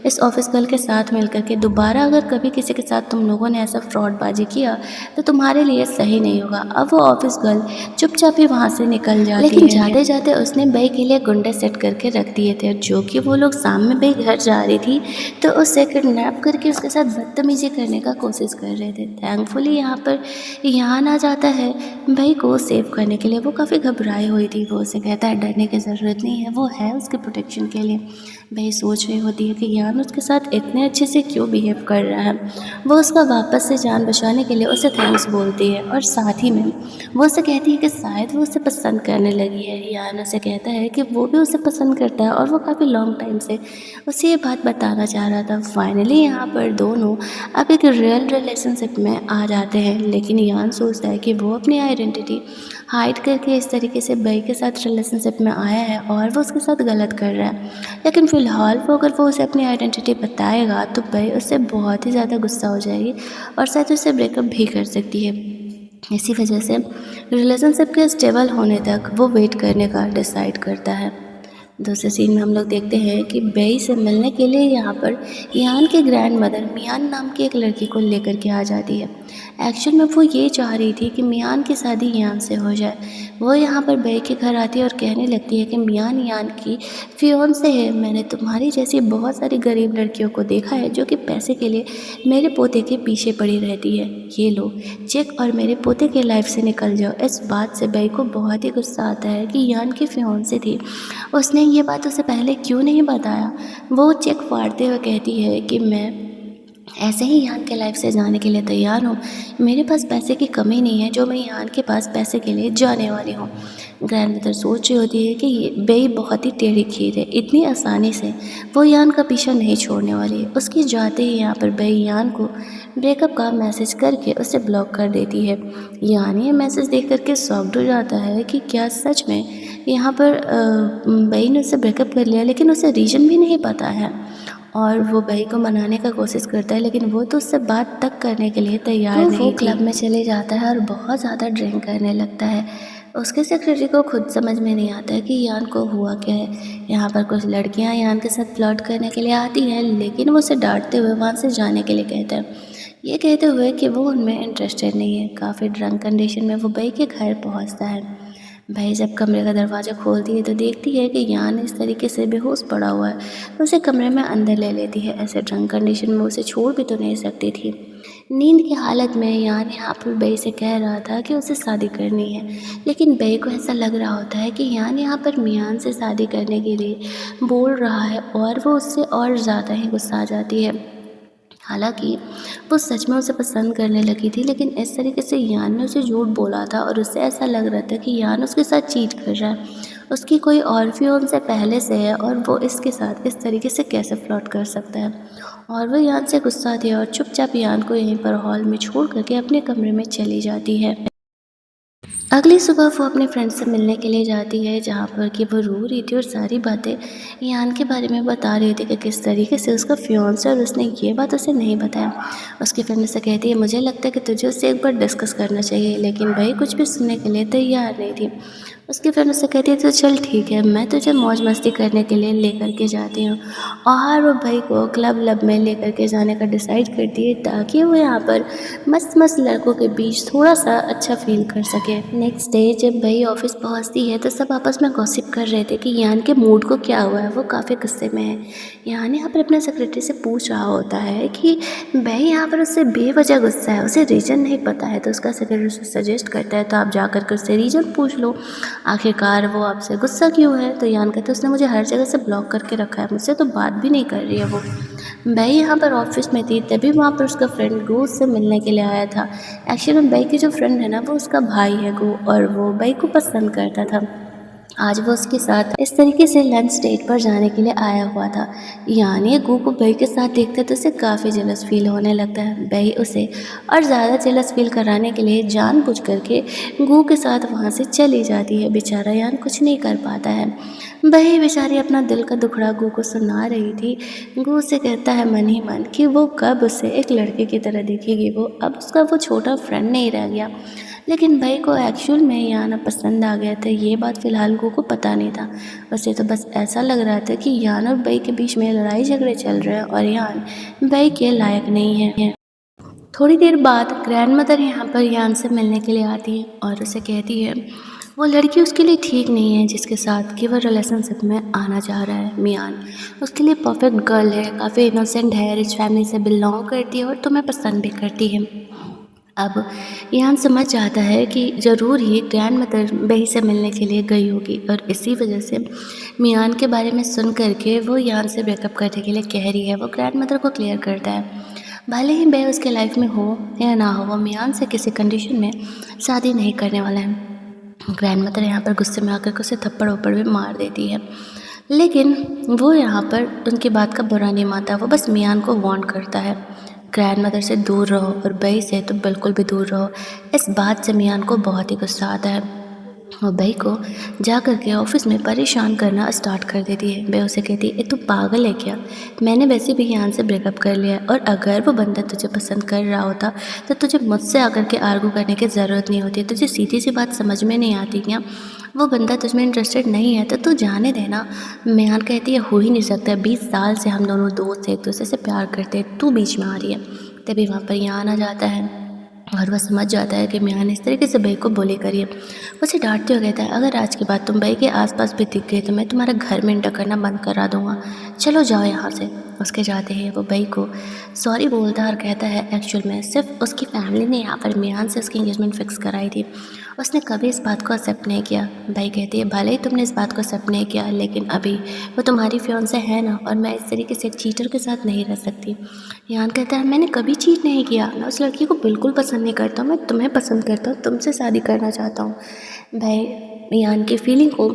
इस ऑफिस गर्ल के साथ मिलकर के। दोबारा अगर कभी किसी के साथ तुम लोगों ने ऐसा फ्रॉडबाजी किया तो तुम्हारे लिए सही नहीं होगा। अब वो ऑफिस गर्ल चुपचाप ही वहाँ से निकल जाती है, लेकिन जाते जाते उसने बई के लिए गुंडे सेट करके रख दिए थे, जो कि वो लोग शाम में बई घर जा रही थी तो उसे किडनैप करके उसके साथ बदतमीजी करने का कोशिश कर रहे थे। थैंकफुली यहाँ पर यहाँ आ जाता है बई को सेव करने के लिए। वो काफ़ी घबराई हुई थी। वो उसे कहता है डरने की ज़रूरत नहीं है, वो है उसके प्रोटेक्शन के लिए। बई सोच रही होती है कि यान उसके साथ इतने अच्छे से क्यों बिहेव कर रहा है। वो उसका वापस से जान बचाने के लिए उसे थैंक्स बोलती है और साथ ही में वो उसे कहती है कि शायद वो उसे पसंद करने लगी है। यान उसे कहता है कि वो भी उसे पसंद करता है और वो काफ़ी लॉन्ग टाइम से उसे ये बात बताना चाह रहा था। फाइनली यहाँ पर दोनों अब एक रियल रिलेशनशिप में आ जाते हैं, लेकिन यान सोचता है कि वो अपनी आइडेंटिटी हाइड करके इस तरीके से बई के साथ रिलेशनशिप में आया है और वो उसके साथ गलत कर रहा है। लेकिन फ़िलहाल वो अगर वो उसे अपनी आइडेंटिटी बताएगा तो बई उससे बहुत ही ज़्यादा गुस्सा हो जाएगी और शायद उससे ब्रेकअप भी कर सकती है। इसी वजह से रिलेशनशिप के स्टेबल होने तक वो वेट करने का डिसाइड करता है। दूसरे सीन में हम लोग देखते हैं कि बई से मिलने के लिए यहाँ पर यान की ग्रैंड मदर मियान नाम की एक लड़की को लेकर के आ जाती है। एक्चुअल में वो ये चाह रही थी कि मियान की शादी यान से हो जाए। वो यहाँ पर बई के घर आती है और कहने लगती है कि मियान यान की फियोंसे है। मैंने तुम्हारी जैसी बहुत सारी गरीब लड़कियों को देखा है जो कि पैसे के लिए मेरे पोते के पीछे पड़ी रहती है। ये लो चेक और मेरे पोते के लाइफ से निकल जाओ। इस बात से बई को बहुत ही गुस्सा आता है कि यान की फियोंसे थी, उसने ये बात उसे पहले क्यों नहीं बताया। वो चेक फाड़ते हुए कहती है कि मैं ऐसे ही यान के लाइफ से जाने के लिए तैयार हूँ। मेरे पास पैसे की कमी नहीं है जो मैं यान के पास पैसे के लिए जाने वाली हूँ। ग्रैंडमदर सोच रही होती है कि ये बेई बहुत ही टेढ़ी खीर है, इतनी आसानी से वो यान का पीछा नहीं छोड़ने वाली है। उसकी जाते ही यहाँ पर बेई यान को ब्रेकअप का मैसेज करके उसे ब्लॉक कर देती है। यान ये मैसेज देख करके शॉक्ड हो जाता है कि क्या सच में यहाँ पर बेई ने उससे ब्रेकअप कर लिया, लेकिन उसे रीज़न भी नहीं पता है। और वो बेई को मनाने का कोशिश करता है, लेकिन वो तो उससे बात तक करने के लिए तैयार नहीं थी। वो क्लब में चले जाता है और बहुत ज़्यादा ड्रिंक करने लगता है। उसके सेक्रेटरी को खुद समझ में नहीं आता है कि यान को हुआ क्या है। यहाँ पर कुछ लड़कियाँ यान के साथ फ्लर्ट करने के लिए आती हैं, लेकिन वो उसे डांटते हुए वहाँ से जाने के लिए कहता है, ये कहते हुए कि वो उनमें इंटरेस्टेड नहीं है। काफ़ी ड्रंक कंडीशन में वो बेई के घर पहुँचता है। बेई जब कमरे का दरवाज़ा खोलती है तो देखती है कि यान इस तरीके से बेहोश पड़ा हुआ है। उसे कमरे में अंदर ले लेती है। ऐसे ड्रंक कंडीशन में उसे छोड़ भी तो नहीं सकती थी। नींद की हालत में यान यहाँ पर बेई से कह रहा था कि उसे शादी करनी है, लेकिन बेई को ऐसा लग रहा होता है कि यान यहाँ पर मियान से शादी करने के लिए बोल रहा है और वो उससे और ज़्यादा ही गुस्सा आ जाती है। हालांकि वो सच में उसे पसंद करने लगी थी, लेकिन इस तरीके से यान ने उसे झूठ बोला था और उससे ऐसा लग रहा था कि यान उसके साथ चीट कर रहा है। उसकी कोई और फियोन से पहले से है और वो इसके साथ इस तरीके से कैसे फ्लर्ट कर सकता है। और वो यान से गुस्सा थी और चुपचाप यान को यहीं पर हॉल में छोड़ करके अपने कमरे में चली जाती है। अगली सुबह वो अपने फ्रेंड से मिलने के लिए जाती है, जहाँ पर कि वो रो रही थी और सारी बातें यान के बारे में बता रही थी कि किस तरीके से उसका फियांसे और उसने ये बात उसे नहीं बताया। उसकी फ्रेंड उससे कहती है, मुझे लगता है कि तुझे उससे एक बार डिस्कस करना चाहिए, लेकिन भाई कुछ भी सुनने के लिए तैयार नहीं थी। उसकी फ्रेंड उससे कहती है, तो चल ठीक है, मैं तुझे मौज मस्ती करने के लिए लेकर के जाती हूँ। और वो भाई को क्लब में लेकर के जाने का डिसाइड करती है, ताकि वो यहाँ पर मस्त मस्त लड़कों के बीच थोड़ा सा अच्छा फील कर सके। नेक्स्ट डे जब भाई ऑफिस पहुँचती है तो सब आपस में गॉसिप कर रहे थे कि यान के मूड को क्या हुआ है। वो काफ़ी गुस्से में है। यान यहाँ पर अपने सेक्रेटरी से पूछ रहा होता है कि भाई यहाँ पर उससे बेवजह गुस्सा है, उसे रीज़न नहीं पता है। तो उसका सेक्रेटरी उसे सजेस्ट करता है, तो आप जाकर के उससे रीज़न पूछ लो, आखिरकार वो आपसे गुस्सा क्यों है। तो यान कहते उसने मुझे हर जगह से ब्लॉक करके रखा है, मुझसे तो बात भी नहीं कर रही है वो। बई यहाँ पर ऑफिस में थी, तभी वहाँ पर उसका फ्रेंड गो उससे मिलने के लिए आया था। एक्चुअली में बई की जो फ्रेंड है ना, वो उसका भाई है गो, और वो बई को पसंद करता था। आज वो उसके साथ इस तरीके से लंच डेट पर जाने के लिए आया हुआ था। यानी गू को बई के साथ देखते तो उसे काफ़ी जेलस फील होने लगता है। बई उसे और ज़्यादा जेलस फील कराने के लिए जानबूझ करके गू के साथ वहाँ से चली जाती है। बेचारा यान कुछ नहीं कर पाता है। बही बेचारी अपना दिल का दुखड़ा गू को सुना रही थी। गू उसे कहता है मन ही मन कि वो कब उसे एक लड़के की तरह देखेगी। वो अब उसका वो छोटा फ्रेंड नहीं रह गया। लेकिन भाई को एक्चुअल में यान पसंद आ गया था, ये बात फ़िलहाल गू को पता नहीं था। उसे तो बस ऐसा लग रहा था कि यान और बई के बीच में लड़ाई झगड़े चल रहे हैं और यान बई के लायक नहीं है। थोड़ी देर बाद ग्रैंडमदर यहाँ पर यान से मिलने के लिए आती है और उसे कहती है वो लड़की उसके लिए ठीक नहीं है जिसके साथ कि वह रिलेशनशिप में आना चाह रहा है। मियान उसके लिए परफेक्ट गर्ल है, काफ़ी इनोसेंट है, रिच फैमिली से बिलोंग करती है और तुम्हें पसंद भी करती है। अब यान समझ जाता है कि ज़रूर ही ग्रैंड मदर बही से मिलने के लिए गई होगी और इसी वजह से मियान के बारे में सुन करके वो यान से ब्रेकअप करने के लिए कह रही है। वो ग्रैंड मदर को क्लियर करता है, भले ही बह उसके लाइफ में हो या ना हो, वो मियान से किसी कंडीशन में शादी नहीं करने वाला है। ग्रैंड मदर यहाँ पर गुस्से में आकर के उसे थप्पड़ वप्पड़ भी मार देती है, लेकिन वो यहाँ पर उनकी बात का बुरा नहीं मानता। वो बस मियान को वार्न करता है, ग्रैंड मदर से दूर रहो और बई से तो बिल्कुल भी दूर रहो। इस बात से मियान को बहुत ही गुस्सा आता है। वो बई को जा कर के ऑफिस में परेशान करना स्टार्ट कर देती है। बई उसे कहती है, तू पागल है क्या, मैंने वैसे भी यान से ब्रेकअप कर लिया है और अगर वो बंदा तुझे पसंद कर रहा होता तो तुझे मुझसे आकर के आर्गू करने की ज़रूरत नहीं होती। तुझे सीधी सी बात समझ में नहीं आती क्या, वो बंदा तुझ में इंटरेस्टेड नहीं है तो तू जाने देना। मियान कहती है, हो ही नहीं सकता, 20 साल से हम दोनों दोस्त एक दूसरे से प्यार करते हैं, तू बीच में आ रही है। तभी वहाँ पर यान आ जाता है और वह समझ जाता है कि मियान इस तरीके से बई को बोली करी है। उसे डांटते हुए कहता है, अगर आज के बाद तुम बई के आसपास भी दिख गए तो मैं तुम्हारा घर में एंटर करना बंद करा दूंगा, चलो जाओ यहाँ से। उसके जाते ही वो बई को सॉरी बोलता है और कहता है एक्चुअल में सिर्फ उसकी फैमिली ने यहाँ पर मियान से उसकी एंगेजमेंट फिक्स कराई थी, उसने कभी इस बात को एक्सेप्ट नहीं किया। भाई कहती है, भले ही तुमने इस बात को एक्सेप्ट नहीं किया, लेकिन अभी वो तुम्हारी फियांसे है ना, और मैं इस तरीके से एक चीटर के साथ नहीं रह सकती। यान कहता है, मैंने कभी चीट नहीं किया, मैं उस लड़की को बिल्कुल पसंद नहीं करता हूँ, मैं तुम्हें पसंद करता हूँ, तुमसे शादी करना चाहता हूँ। भाई यान की फीलिंग को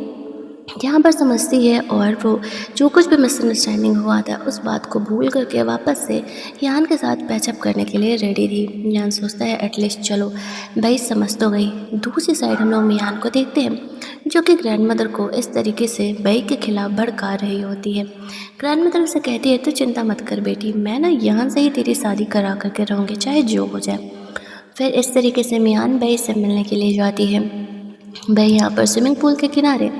यहाँ पर समझती है और वो जो कुछ भी मिसअंडरस्टैंडिंग हुआ था उस बात को भूल करके वापस से यान के साथ पैचअप करने के लिए रेडी थी। यान सोचता है एटलीस्ट चलो भाई समझ तो गई। दूसरी साइड हम लोग मियान को देखते हैं जो कि ग्रैंडमदर को इस तरीके से बई के खिलाफ भड़का रही होती है। ग्रैंडमदर उसे कहती है तो चिंता मत कर बेटी, मैं ना यान से ही तेरी शादी करा करके रहूँगी चाहे जो हो जाए। फिर इस तरीके से मियान बई से मिलने के लिए जाती है। बई यहाँ पर स्विमिंग पूल के किनारे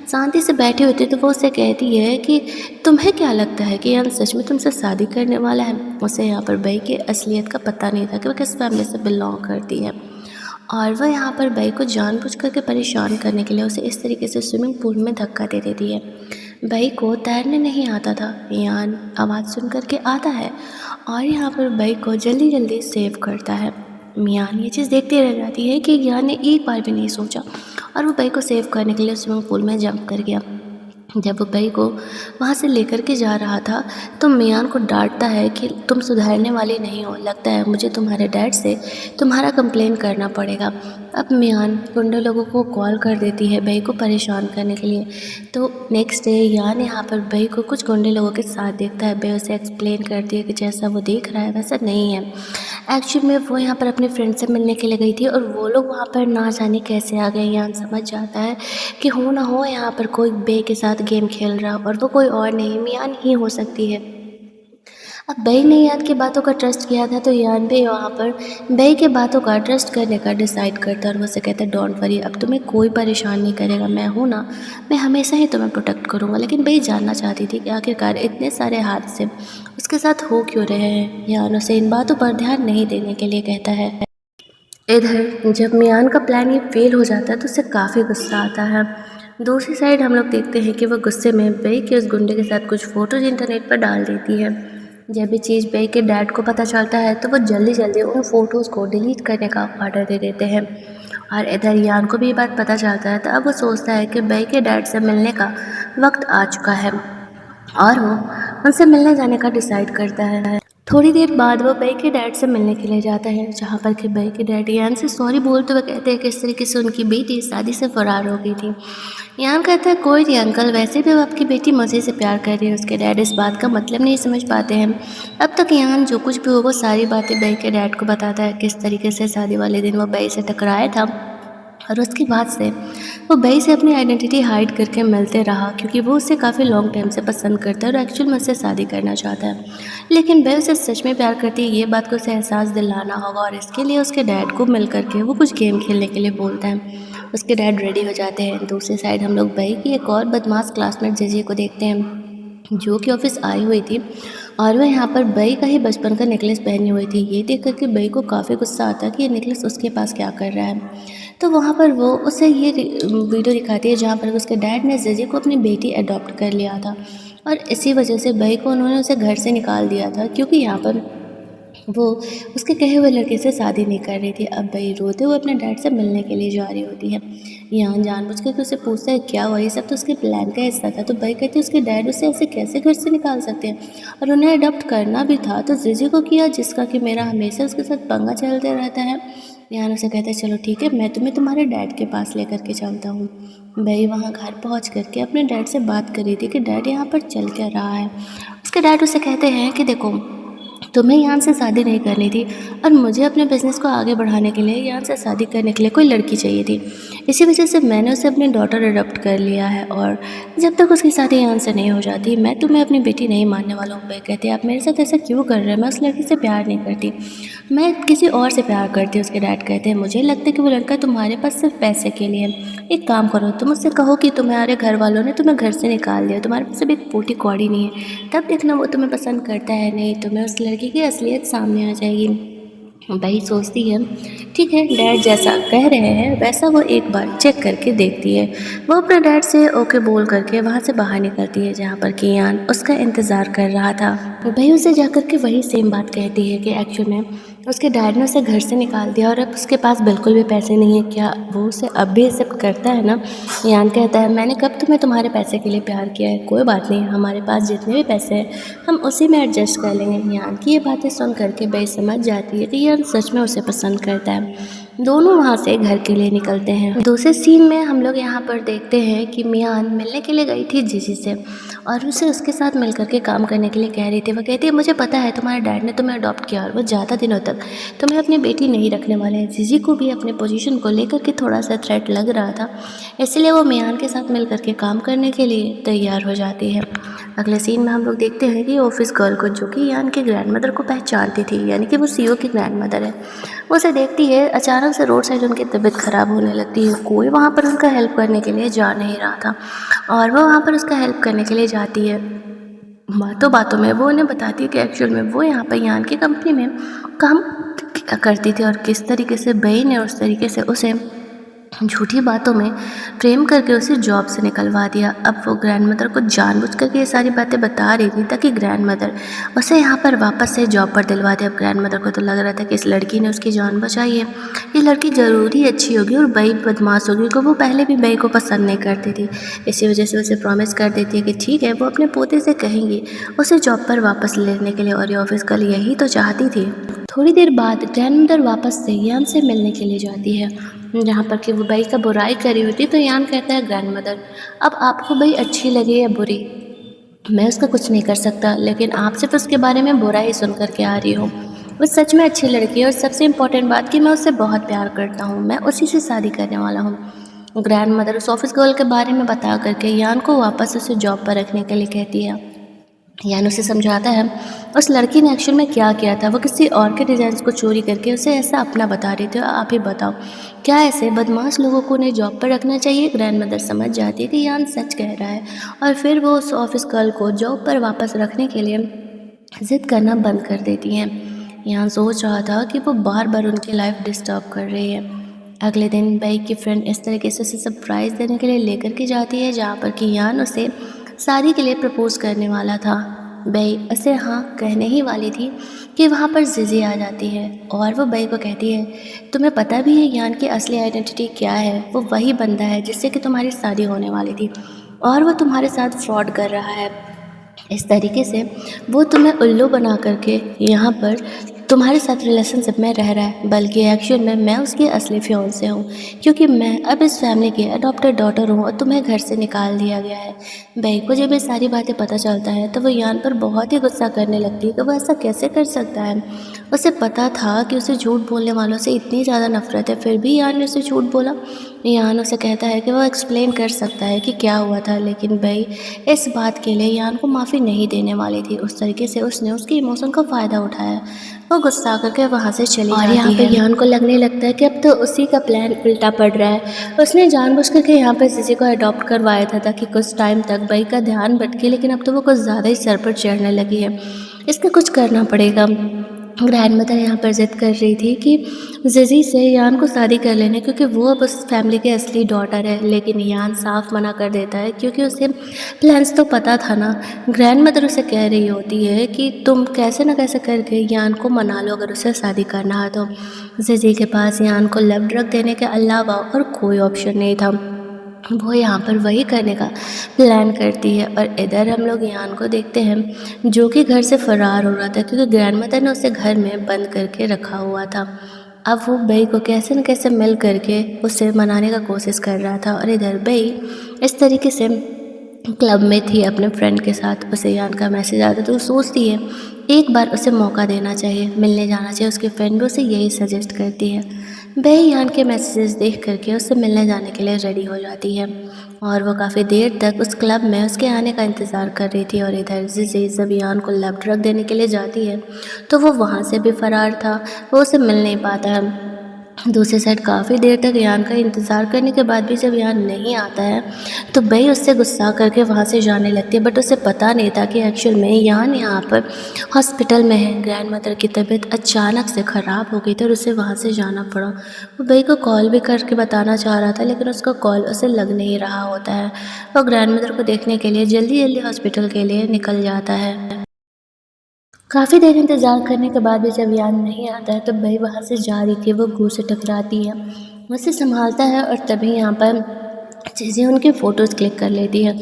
शांति से बैठी होती तो वो उससे कहती है कि तुम्हें क्या लगता है कि यान सच में तुमसे शादी करने वाला है। उसे यहाँ पर बई की असलियत का पता नहीं था कि वो किस फैमिली से बिलोंग करती है और वह यहाँ पर बई को जानबूझ करके परेशान करने के लिए उसे इस तरीके से स्विमिंग पूल में धक्का दे देती है। बई को तैरने नहीं आता था। यान आवाज़ सुन करके आता है और यहाँ पर बई को जल्दी जल्दी सेव करता है। मियान ये चीज़ देखते रह जाती है कि यान ने एक बार भी नहीं सोचा और वो बई को सेव करने के लिए स्विमिंग पूल में जंप कर गया। जब वो बई को वहाँ से लेकर के जा रहा था तो मियान को डांटता है कि तुम सुधरने वाली नहीं हो, लगता है मुझे तुम्हारे डैड से तुम्हारा कंप्लेन करना पड़ेगा। अब मियान गुंडे लोगों को कॉल कर देती है बई को परेशान करने के लिए। तो नेक्स्ट डे यान यहाँ पर बई को कुछ गुंडे लोगों के साथ देखता है। बई उसे एक्सप्लेन करती है कि जैसा वो देख रहा है वैसा नहीं है, एक्चुअली में वो यहाँ पर अपने फ्रेंड से मिलने के लिए गई थी और वो लोग वहाँ पर ना जाने कैसे आ गए। यान समझ जाता है कि हो ना हो यहाँ पर कोई बे के साथ गेम खेल रहा और वो कोई और नहीं मियान ही हो सकती है। अब बई ने यान की बातों का ट्रस्ट किया था तो यान भी वहाँ पर बई के बातों का ट्रस्ट करने का डिसाइड करता है और वो से कहता है डोंट वरी, अब तुम्हें कोई परेशान नहीं करेगा, मैं हूँ ना, मैं हमेशा ही तुम्हें प्रोटेक्ट करूँगा। लेकिन बई जानना चाहती थी कि आखिरकार इतने सारे हादसे उसके साथ हो क्यों रहे हैं। यान उसे इन बातों पर ध्यान नहीं देने के लिए कहता है। इधर जब मियान का प्लान ये फेल हो जाता है तो उसे काफ़ी गुस्सा आता है। दूसरी साइड हम लोग देखते हैं कि वो गुस्से में बई के उस गुंडे के साथ कुछ फ़ोटोज़ इंटरनेट पर डाल देती है। जब ये चीज़ बई के डैड को पता चलता है तो वो जल्दी जल्दी उन फ़ोटोज़ को डिलीट करने का ऑर्डर दे देते हैं और इधर यान को भी ये बात पता चलता है। तो अब वो सोचता है कि बई के डैड से मिलने का वक्त आ चुका है और वो उनसे मिलने जाने का डिसाइड करता है। थोड़ी देर बाद वो बई के डैड से मिलने के लिए जाता है जहाँ पर कि बई के डैड यान से सॉरी बोलते हुए कहते हैं कि इस तरीके से उनकी बेटी शादी से फरार हो गई थी। यान कहता है कोई नहीं अंकल, वैसे भी आपकी बेटी मुझे से प्यार कर रही है। उसके डैड इस बात का मतलब नहीं समझ पाते हैं। अब तक यान जो कुछ भी हो वो सारी बातें बई के डैड को बताता है, किस तरीके से शादी वाले दिन वो बई से टकराया था और उसके बाद से वो बई से अपनी आइडेंटिटी हाइड करके मिलते रहा क्योंकि वो उसे काफ़ी लॉन्ग टाइम से पसंद करता है और एक्चुअल में उससे शादी करना चाहता है। लेकिन बई उसे सच में प्यार करती है, ये बात को उसे एहसास दिलाना होगा और इसके लिए उसके डैड को मिल करके वो कुछ गेम खेलने के लिए बोलता है। उसके डैड रेडी हो जाते हैं। दूसरी साइड हम लोग बई की एक और बदमाश क्लासमेट जीजी को देखते हैं जो कि ऑफिस आई हुई थी और वह यहाँ पर बई का ही बचपन का नेकलेस पहनी हुई थी। ये देख करके बई को काफ़ी गुस्सा आता है कि ये नेकलेस उसके पास क्या कर रहा है। तो वहाँ पर वो उसे ये वीडियो दिखाती है जहाँ पर उसके डैड ने जीजी को अपनी बेटी अडॉप्ट कर लिया था और इसी वजह से बई को उन्होंने उसे घर से निकाल दिया था क्योंकि यहाँ पर वो उसके कहे हुए लड़के से शादी नहीं कर रही थी। अब बई रोते हुए अपने डैड से मिलने के लिए जा रही होती है। यहाँ जानबूझ कर उसे पूछता है क्या हुआ, ये सब तो उसके प्लान का हिस्सा था। तो बई कहती है उसके डैड उसे ऐसे कैसे घर से निकाल सकते हैं और उन्हें अडॉप्ट करना भी था तो जीजी को किया जिसका कि मेरा हमेशा उसके साथ पंगा चलते रहता है। यहाँ उसे कहता है चलो ठीक है, मैं तुम्हें तुम्हारे डैड के पास लेकर के चलता हूँ। बई वहाँ घर पहुँच करके अपने डैड से बात कर रही थी कि डैड यहाँ पर चल क्या रहा है। उसके डैड उसे कहते हैं कि देखो तुम्हें यान से शादी नहीं करनी थी और मुझे अपने बिज़नेस को आगे बढ़ाने के लिए यान से शादी करने के लिए कोई लड़की चाहिए थी। इसी वजह से मैंने उसे अपनी डॉटर अडॉप्ट कर लिया है और जब तक उसकी शादी यान से नहीं हो जाती मैं तुम्हें अपनी बेटी नहीं मानने वाला हूँ। बई कहती है आप मेरे साथ ऐसा क्यों कर रहे हैं, मैं उस लड़की से प्यार नहीं करती, मैं किसी और से प्यार करती हूँ। उसके डैड कहते हैं मुझे लगता है कि वो लड़का तुम्हारे पास सिर्फ पैसे के लिए है। एक काम करो, तुम उससे कहो कि तुम्हारे घर वालों ने तुम्हें घर से निकाल दिया, तुम्हारे पास सिर्फ एक पोटी कौड़ी नहीं है, तब देखना वो तुम्हें पसंद करता है, नहीं तुम्हें उस लड़की की असलियत सामने आ जाएगी। बही सोचती है ठीक है, डैड जैसा कह रहे हैं वैसा वो एक बार चेक करके देखती है। वो अपने डैड से ओके बोल करके वहाँ से बाहर निकलती है जहाँ पर कि यान उसका इंतज़ार कर रहा था। बही उसे जाकर के वही सेम बात कहती है कि एक्चुअल में उसके डैड ने उसे घर से निकाल दिया और अब उसके पास बिल्कुल भी पैसे नहीं है। क्या वो उसे अब भी एक्सेप्ट करता है ना। यान कहता है मैंने कब तुम्हें तुम्हारे पैसे के लिए प्यार किया है, कोई बात नहीं, हमारे पास जितने भी पैसे हैं हम उसी में एडजस्ट कर लेंगे। यान की ये बातें सुन करके बही समझ जाती है कि यान सच में उसे पसंद करता है। दोनों वहाँ से घर के लिए निकलते हैं। दूसरे सीन में हम लोग यहाँ पर देखते हैं कि मियान मिलने के लिए गई थी जीजी से और उसे उसके साथ मिल करके काम करने के लिए कह रही थी। वो कहती है मुझे पता है तुम्हारे डैड ने तुम्हें अडॉप्ट किया और वो ज़्यादा दिनों तक तुम्हें अपनी बेटी नहीं रखने वाले हैं। जीजी को भी अपने पोजीशन को लेकर के थोड़ा सा थ्रेट लग रहा था, इसलिए वो मियान के साथ मिल करके काम करने के लिए तैयार हो जाती है। अगले सीन में हम लोग देखते हैं कि ऑफिस गर्ल को, जो कि यान के ग्रैंडमदर को पहचानती थी, यानी कि वो सीईओ की ग्रैंडमदर है, वो उसे देखती है। अचानक से रोड साइड उनकी तबीयत ख़राब होने लगती है। कोई वहाँ पर उनका हेल्प करने के लिए जा नहीं रहा था और वो वहाँ पर उसका हेल्प करने के लिए जाती है। बातों बातों में वो उन्हें बताती है कि एक्चुअल में वो यहाँ पर यान की कंपनी में काम क्या करती थी और किस तरीके से बई ने उस तरीके से उसे झूठी बातों में फ्रेम करके उसे जॉब से निकलवा दिया। अब वो ग्रैंडमदर को जानबूझ करके ये सारी बातें बता रही थी ताकि ग्रैंडमदर उसे यहाँ पर वापस से जॉब पर दिलवा दे। अब ग्रैंडमदर को तो लग रहा था कि इस लड़की ने उसकी जान बचाई है, ये लड़की ज़रूर ही अच्छी होगी और बई बदमाश होगी, क्योंकि वो पहले भी बई को पसंद नहीं करती थी। इसी वजह से उसे प्रॉमिस कर देती है कि ठीक है, वो अपने पोते से कहेंगी उसे जॉब पर वापस लेने के लिए, और ये ऑफिस गर्ल यही तो चाहती थी। थोड़ी देर बाद ग्रैंडमदर वापस से यान से मिलने के लिए जाती है, जहाँ पर कि वो बई का बुराई करी होती। तो यान कहता है ग्रैंडमदर, अब आपको बई अच्छी लगे या बुरी, मैं उसका कुछ नहीं कर सकता, लेकिन आप सिर्फ उसके बारे में बुरा ही सुन कर के आ रही हो। वो सच में अच्छी लड़की है और सबसे इम्पोर्टेंट बात कि मैं उससे बहुत प्यार करता हूँ, मैं उसी से शादी करने वाला हूँ। ग्रैंडमदर उस ऑफिस गर्ल के बारे में बता करके यान को वापस उसे जॉब पर रखने के लिए कहती है। यान उसे समझाता है उस लड़की ने एक्चुअल में क्या किया था। वो किसी और के डिज़ाइंस को चोरी करके उसे ऐसा अपना बता रही थी। आप ही बताओ, क्या ऐसे बदमाश लोगों को उन्हें जॉब पर रखना चाहिए? ग्रैंडमदर समझ जाती है कि यान सच कह रहा है और फिर वो उस ऑफिस गर्ल को जॉब पर वापस रखने के लिए ज़िद करना बंद कर देती हैं। यान सोच रहा था कि वो बार बार उनकी लाइफ डिस्टर्ब कर रही है। अगले दिन बई की फ्रेंड इस तरीके से उसे सरप्राइज़ देने के लिए लेकर के जाती है, जहाँ पर कि यान उसे शादी के लिए प्रपोज करने वाला था। बई उसे हाँ कहने ही वाली थी कि वहाँ पर जीजी आ जाती है और वो बई को कहती है, तुम्हें पता भी है यान की असली आइडेंटिटी क्या है? वो वही बंदा है जिससे कि तुम्हारी शादी होने वाली थी और वो तुम्हारे साथ फ्रॉड कर रहा है। इस तरीके से वो तुम्हें उल्लू बना करके यहाँ पर तुम्हारे साथ रिलेशनशिप में रह रहा है, बल्कि एक्चुअल में मैं उसकी असली फियांसे हूँ, क्योंकि मैं अब इस फैमिली की अडॉप्टेड डॉटर हूँ और तुम्हें घर से निकाल दिया गया है। बई को जब ये सारी बातें पता चलता है तो वो यान पर बहुत ही गुस्सा करने लगती है कि वो ऐसा कैसे कर सकता है। उसे पता था कि उसे झूठ बोलने वालों से इतनी ज़्यादा नफरत है, फिर भी यान ने उसे झूठ बोला। यान उसे कहता है कि वो एक्सप्लेन कर सकता है कि क्या हुआ था, लेकिन बई इस बात के लिए यान को माफ़ी नहीं देने वाली थी। उस तरीके से उसने उसके इमोशन का फ़ायदा उठाया। वो गुस्सा करके वहाँ से चली जाती है और यहाँ पे यान को लगने लगता है कि अब तो उसी का प्लान उल्टा पड़ रहा है। उसने जानबूझ करके यहाँ पे जीजी को अडॉप्ट करवाया था ताकि कुछ टाइम तक बई का ध्यान भटके, लेकिन अब तो वो कुछ ज़्यादा ही सर पर चढ़ने लगी है। इसका कुछ करना पड़ेगा। ग्रैंडमदर यहाँ पर ज़िद कर रही थी कि जीजी से यान को शादी कर लेने, क्योंकि वो अब उस फैमिली के असली डॉटर है, लेकिन यान साफ मना कर देता है क्योंकि उसे प्लान्स तो पता था ना। ग्रैंडमदर उसे कह रही होती है कि तुम कैसे न कैसे करके यान को मना लो अगर उसे शादी करना है तो। जीजी के पास यान को लव ड्रग देने के अलावा और कोई ऑप्शन नहीं था। वो यहाँ पर वही करने का प्लान करती है और इधर हम लोग यान को देखते हैं जो कि घर से फरार हो रहा था, क्योंकि ग्रैंडमदर ने उसे घर में बंद करके रखा हुआ था। अब वो बई को कैसे न कैसे मिल करके उसे मनाने का कोशिश कर रहा था और इधर बई इस तरीके से क्लब में थी अपने फ्रेंड के साथ। उसे यान का मैसेज आता तो वो सोचती है एक बार उसे मौका देना चाहिए, मिलने जाना चाहिए। उसकी फ्रेंड भी उसे यही सजेस्ट करती है। बई यान के मैसेजेस देख करके उससे मिलने जाने के लिए रेडी हो जाती है और वो काफ़ी देर तक उस क्लब में उसके आने का इंतज़ार कर रही थी। और इधर जीजी जब यान को लव ड्रग देने के लिए जाती है तो वो वहाँ से भी फरार था, वो उसे मिल नहीं पाता है। दूसरी साइड काफ़ी देर तक यान का इंतज़ार करने के बाद भी जब यान नहीं आता है तो बई उससे गुस्सा करके वहाँ से जाने लगती है, बट उसे पता नहीं था कि एक्चुअल में यान यहाँ पर हॉस्पिटल में है। ग्रैंडमदर की तबीयत अचानक से ख़राब हो गई थी और उसे वहाँ से जाना पड़ा। वो बई को कॉल भी करके बताना चाह रहा था, लेकिन उसका कॉल उसे लग नहीं रहा होता है। वो ग्रैंडमदर को देखने के लिए जल्दी जल्दी हॉस्पिटल के लिए निकल जाता है। काफ़ी देर इंतज़ार करने के बाद भी जब यान नहीं आता है तो बई वहाँ से जा रही थी, वो घू से टकराती है, उसे संभालता है और तभी यहाँ पर चीज़ें उनकी फ़ोटोज़ क्लिक कर लेती है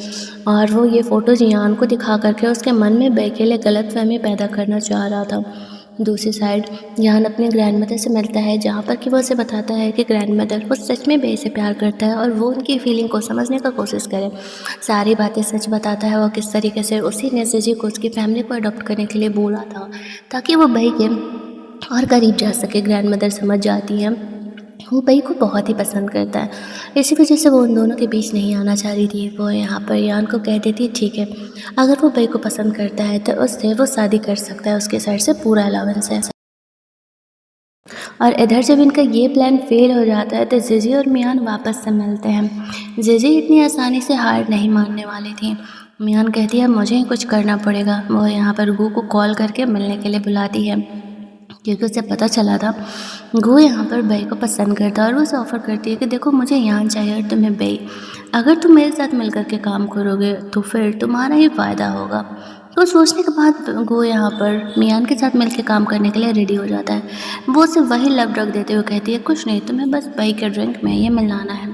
और वो ये फ़ोटोज़ यान को दिखा करके उसके मन में बई के लिए गलतफहमी पैदा करना चाह रहा था। दूसरी साइड यान अपने ग्रैंडमदर से मिलता है, जहाँ पर कि वो उसे बताता है कि ग्रैंडमदर वो सच में बे से प्यार करता है और वो उनकी फीलिंग को समझने का कोशिश करे। सारी बातें सच बताता है और किस तरीके से उसी ने जिजी को उसकी फैमिली को अडॉप्ट करने के लिए बोला था, ताकि वो बई के और करीब जा सके। ग्रैंडमदर समझ जाती हैं, वो बई को बहुत ही पसंद करता है, इसी वजह से वो उन दोनों के बीच नहीं आना चाह रही थी। वो यहाँ पर यान को कह देती है ठीक है, अगर वो बई को पसंद करता है तो उससे वो शादी कर सकता है, उसके साइड से पूरा अलाउंस है। और इधर जब इनका ये प्लान फेल हो जाता है तो जिजी और मियान वापस से मिलते हैं। जिजी इतनी आसानी से हार नहीं मानने वाली थी। मियान कहती है मुझे ही कुछ करना पड़ेगा। वो यहाँ पर गू को कॉल करके मिलने के लिए बुलाती है, क्योंकि उसे पता चला था गू यहाँ पर बई को पसंद करता है और वो उसे ऑफ़र करती है कि देखो मुझे यहाँ चाहिए और तुम्हें बई, अगर तुम मेरे साथ मिलकर के काम करोगे तो फिर तुम्हारा ही फ़ायदा होगा। तो सोचने के बाद गो यहाँ पर मियान के साथ मिलकर काम करने के लिए रेडी हो जाता है। वो उसे वही लब ड्रग देते हुए कहती है कुछ नहीं, तुम्हें बस बई के ड्रिंक में ये मिलाना है।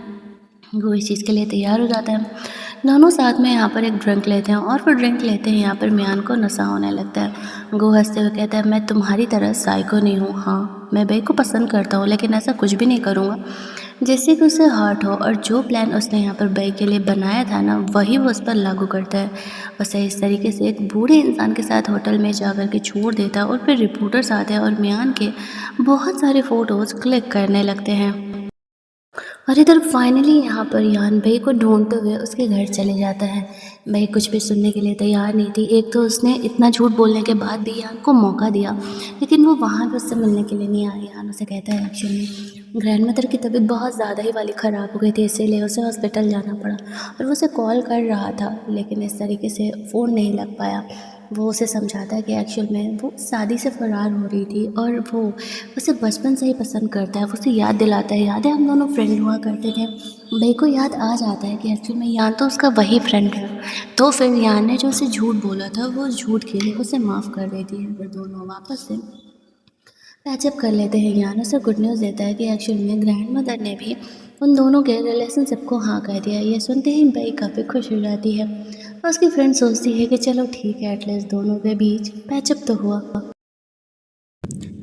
वो इस चीज़ के लिए तैयार हो जाता है। दोनों साथ में यहाँ पर एक ड्रिंक लेते हैं और फिर ड्रिंक लेते हैं यहाँ पर मियान को नशा होने लगता है। गो हंसते हुए कहता है मैं तुम्हारी तरह साइको नहीं हूँ, हाँ मैं बई को पसंद करता हूँ लेकिन ऐसा कुछ भी नहीं करूँगा जिससे कि उसे हर्ट हो। और जो प्लान उसने यहाँ पर बई के लिए बनाया था ना, वही वो उस पर लागू करता है। उसे इस तरीके से एक बूढ़े इंसान के साथ होटल में जा कर के छोड़ देता है और फिर रिपोर्टर्स आते हैं और मियान के बहुत सारे फ़ोटोज़ क्लिक करने लगते हैं। और इधर फाइनली यहाँ पर यान बई को ढूंढते हुए उसके घर चले जाता है। बई कुछ भी सुनने के लिए तैयार नहीं थी। एक तो उसने इतना झूठ बोलने के बाद भी यान को मौका दिया, लेकिन वो वहाँ भी उससे मिलने के लिए नहीं आई। यान उसे कहता है एक्चुअली ग्रैंडमदर की तबीयत बहुत ज़्यादा ही वाली ख़राब हो गई थी, इसीलिए उसे हॉस्पिटल जाना पड़ा। और वो उसे कॉल कर रहा था लेकिन इस तरीके से फ़ोन नहीं लग पाया। वो उसे समझाता है कि एक्चुअल में वो शादी से फ़रार हो रही थी और वो उसे बचपन से ही पसंद करता है। वो उसे याद दिलाता है, याद है हम दोनों फ्रेंड हुआ करते थे। बई को याद आ जाता है कि एक्चुअल में यान तो उसका वही फ्रेंड है। तो फिर यान ने जो उसे झूठ बोला था वो झूठ के लिए उसे माफ़ कर देती है। फिर दोनों वापस से पैचअप कर लेते हैं। यान उसे गुड न्यूज़ देता है कि एक्चुअल में ग्रैंड मदर ने भी उन दोनों के रिलेशनशिप को हाँ कह दिया। ये सुनते ही बई काफ़ी खुश हो जाती है और उसकी फ्रेंड सोचती है कि चलो ठीक है, एटलीस्ट दोनों के बीच पैचअप तो हुआ।